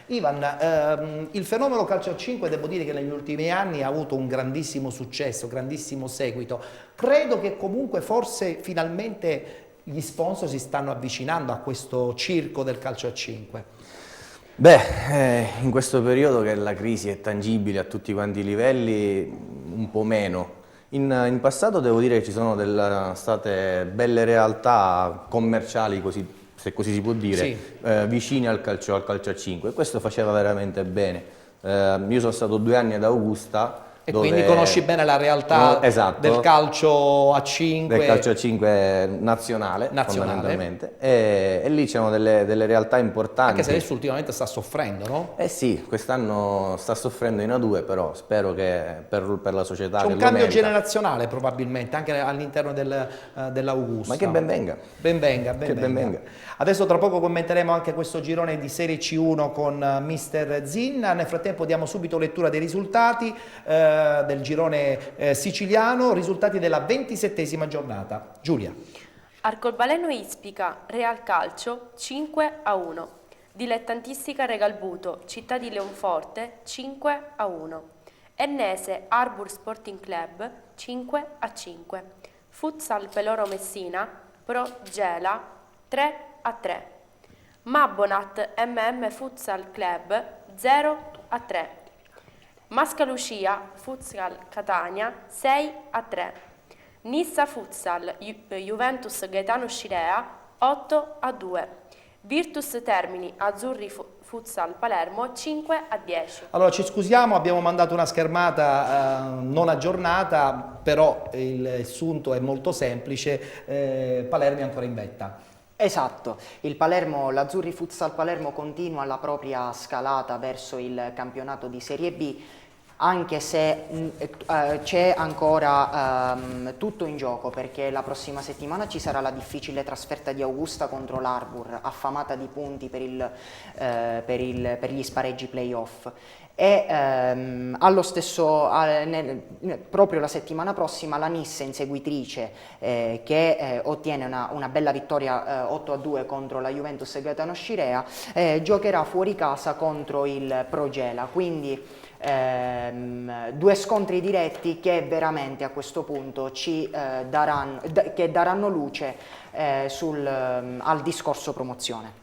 il fenomeno calcio a 5 devo dire che negli ultimi anni ha avuto un grandissimo successo, grandissimo seguito. Credo che comunque forse finalmente gli sponsor si stanno avvicinando a questo circo del calcio a 5. Beh, in questo periodo che la crisi è tangibile a tutti quanti i livelli, un po' meno. In passato devo dire che ci sono state belle realtà commerciali, così, se così si può dire, sì, vicini al calcio a 5, e questo faceva veramente bene. Io sono stato 2 anni ad Augusta, E quindi conosci bene la realtà del calcio a 5. Del calcio a 5 nazionale. Fondamentalmente. E lì c'erano delle realtà importanti. Anche se adesso ultimamente sta soffrendo, no? Eh sì, quest'anno sta soffrendo in A2, però spero che per la società c'è che un lo cambio merita. generazionale probabilmente anche all'interno dell'Augusta. Ma che ben venga. Ben venga. Adesso tra poco commenteremo anche questo girone di Serie C1 con mister Zinna. Nel frattempo diamo subito lettura dei risultati del girone siciliano, risultati della 27esima giornata. Giulia. Arcobaleno Ispica, Real Calcio 5-1. Dilettantistica Regalbuto, Città di Leonforte 5-1. Ennese Arbor Sporting Club 5-5. Futsal Peloro Messina Pro Gela 3-3. Mabonat MM Futsal Club 0-3. Mascalucia Futsal Catania 6-3. Nissa Futsal Juventus Gaetano Scirea 8-2. Virtus Termini Azzurri Futsal Palermo 5-10. Allora ci scusiamo, abbiamo mandato una schermata non aggiornata, però il sunto è molto semplice, Palermo è ancora in vetta. Esatto, l'Azzurri Futsal Palermo continua la propria scalata verso il campionato di Serie B, anche se c'è ancora tutto in gioco, perché la prossima settimana ci sarà la difficile trasferta di Augusta contro l'Arbor, affamata di punti per gli spareggi playoff. E proprio la settimana prossima la Nisse, inseguitrice, che ottiene una bella vittoria 8-2 contro la Juventus Gaetano Scirea, giocherà fuori casa contro il Progela, quindi due scontri diretti che veramente a questo punto daranno luce al discorso promozione.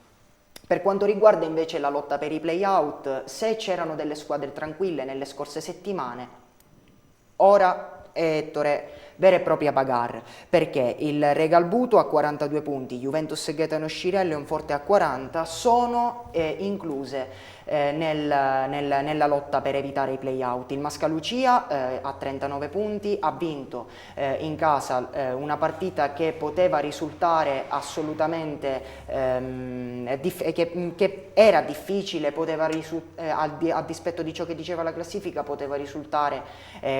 Per quanto riguarda invece la lotta per i play-out, se c'erano delle squadre tranquille nelle scorse settimane, ora Ettore, vera e propria bagarre, perché il Regalbuto a 42 punti, Juventus Gaetano Scirea e Leonforte a 40 sono incluse nella lotta per evitare i play-out. Il Mascalucia a 39 punti ha vinto in casa una partita che poteva risultare assolutamente che era difficile, a dispetto di ciò che diceva la classifica, poteva risultare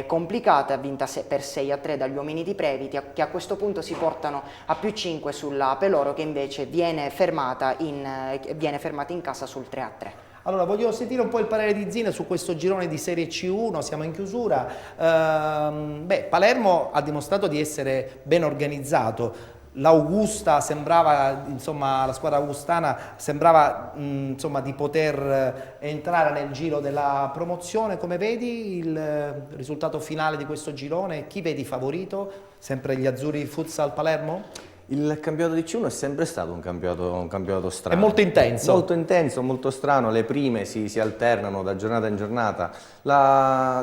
complicata, vinta per 6-3 dagli uomini di Previti, che a questo punto si portano a più 5 sulla Peloro, che invece viene fermata in casa sul 3-3. Allora, voglio sentire un po' il parere di Zinna su questo girone di Serie C1, siamo in chiusura. Palermo ha dimostrato di essere ben organizzato. L'Augusta sembrava, insomma, la squadra augustana sembrava, insomma, di poter entrare nel giro della promozione. Come vedi il risultato finale di questo girone? Chi vedi favorito? Sempre gli Azzurri Futsal Palermo? Il campionato di C1 è sempre stato un campionato strano. È molto intenso. Molto intenso, molto strano. Le prime si alternano da giornata in giornata.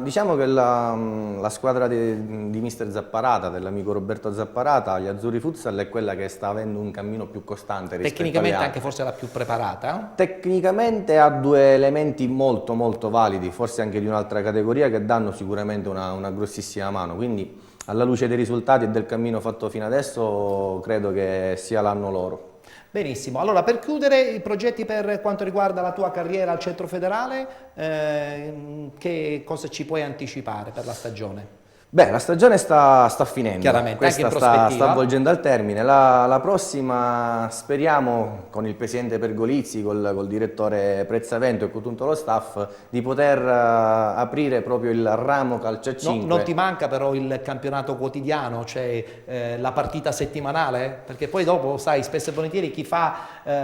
Diciamo che la squadra di mister Zapparata, dell'amico Roberto Zapparata, gli Azzurri Futsal, è quella che sta avendo un cammino più costante rispetto Tecnicamente alle anche forse la più preparata? Tecnicamente ha due elementi molto molto validi, forse anche di un'altra categoria, che danno sicuramente una grossissima mano. Quindi, alla luce dei risultati e del cammino fatto fino adesso, credo che sia l'anno loro. Benissimo, allora per chiudere i progetti per quanto riguarda la tua carriera al Centro Federale, che cosa ci puoi anticipare per la stagione? Beh, la stagione sta finendo, chiaramente, questa anche in sta prospettiva. avvolgendo al termine, la prossima speriamo con il presidente Pergolizzi, col direttore Prezzavento e con tutto lo staff di poter aprire proprio il ramo calcio a 5. Non ti manca però il campionato quotidiano, cioè la partita settimanale? Perché poi dopo, sai, spesso e volentieri chi fa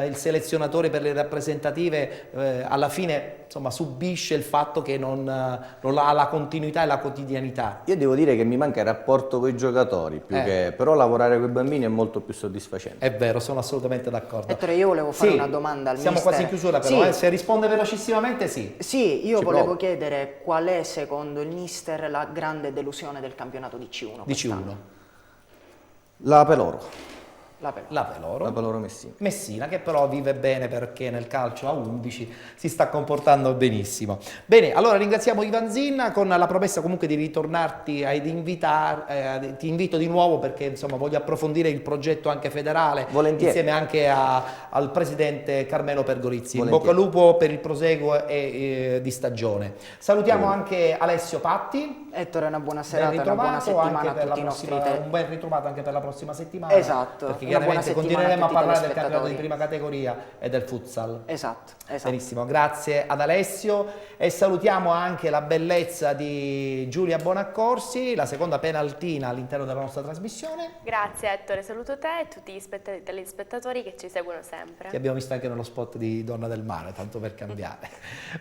il selezionatore per le rappresentative alla fine, insomma, subisce il fatto che non ha la continuità e la quotidianità. Io devo dire che mi manca il rapporto con i giocatori, però lavorare con i bambini è molto più soddisfacente. È vero, sono assolutamente d'accordo. Ettore, io volevo fare una domanda al siamo mister. quasi in chiusura però, Sì. Se risponde velocissimamente sì. Sì, io Ci volevo provo. chiedere qual è secondo il mister la grande delusione del campionato di C1 Di C1. quest'anno? La Peloro. La Peloro. La Peloro Messina. Messina, che però vive bene perché nel calcio a 11 si sta comportando benissimo. Bene, allora ringraziamo Ivan Zinna con la promessa comunque di ritornarti ad invitare, ti invito di nuovo perché insomma voglio approfondire il progetto anche federale. Volentieri. Insieme anche al presidente Carmelo Pergolizzi. In Volentieri. bocca al lupo per il proseguo di stagione. Salutiamo anche Alessio Patti. Ettore, una buona Ben serata, una buona ritrovato settimana anche a per la tutti i nostri prossima, te. un ben ritrovato anche per la prossima settimana. Esatto, Perché una buona chiaramente settimana continueremo a a tutti i parlare del campionato di telespettatori. prima categoria e del futsal. Esatto. Benissimo, grazie ad Alessio e salutiamo anche la bellezza di Giulia Bonaccorsi, la seconda penaltina all'interno della nostra trasmissione, Grazie Ettore, saluto te e tutti gli telespettatori che ci seguono sempre. che abbiamo visto anche nello spot di Donna del Mare, tanto per cambiare.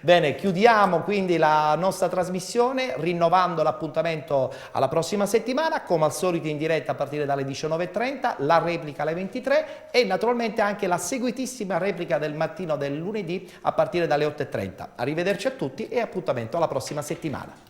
Bene, chiudiamo quindi la nostra trasmissione rinnovando l'appuntamento alla prossima settimana, come al solito in diretta a partire dalle 19:30, la replica alle 23 e naturalmente anche la seguitissima replica del mattino del lunedì a partire dalle 8:30. Arrivederci a tutti e appuntamento alla prossima settimana.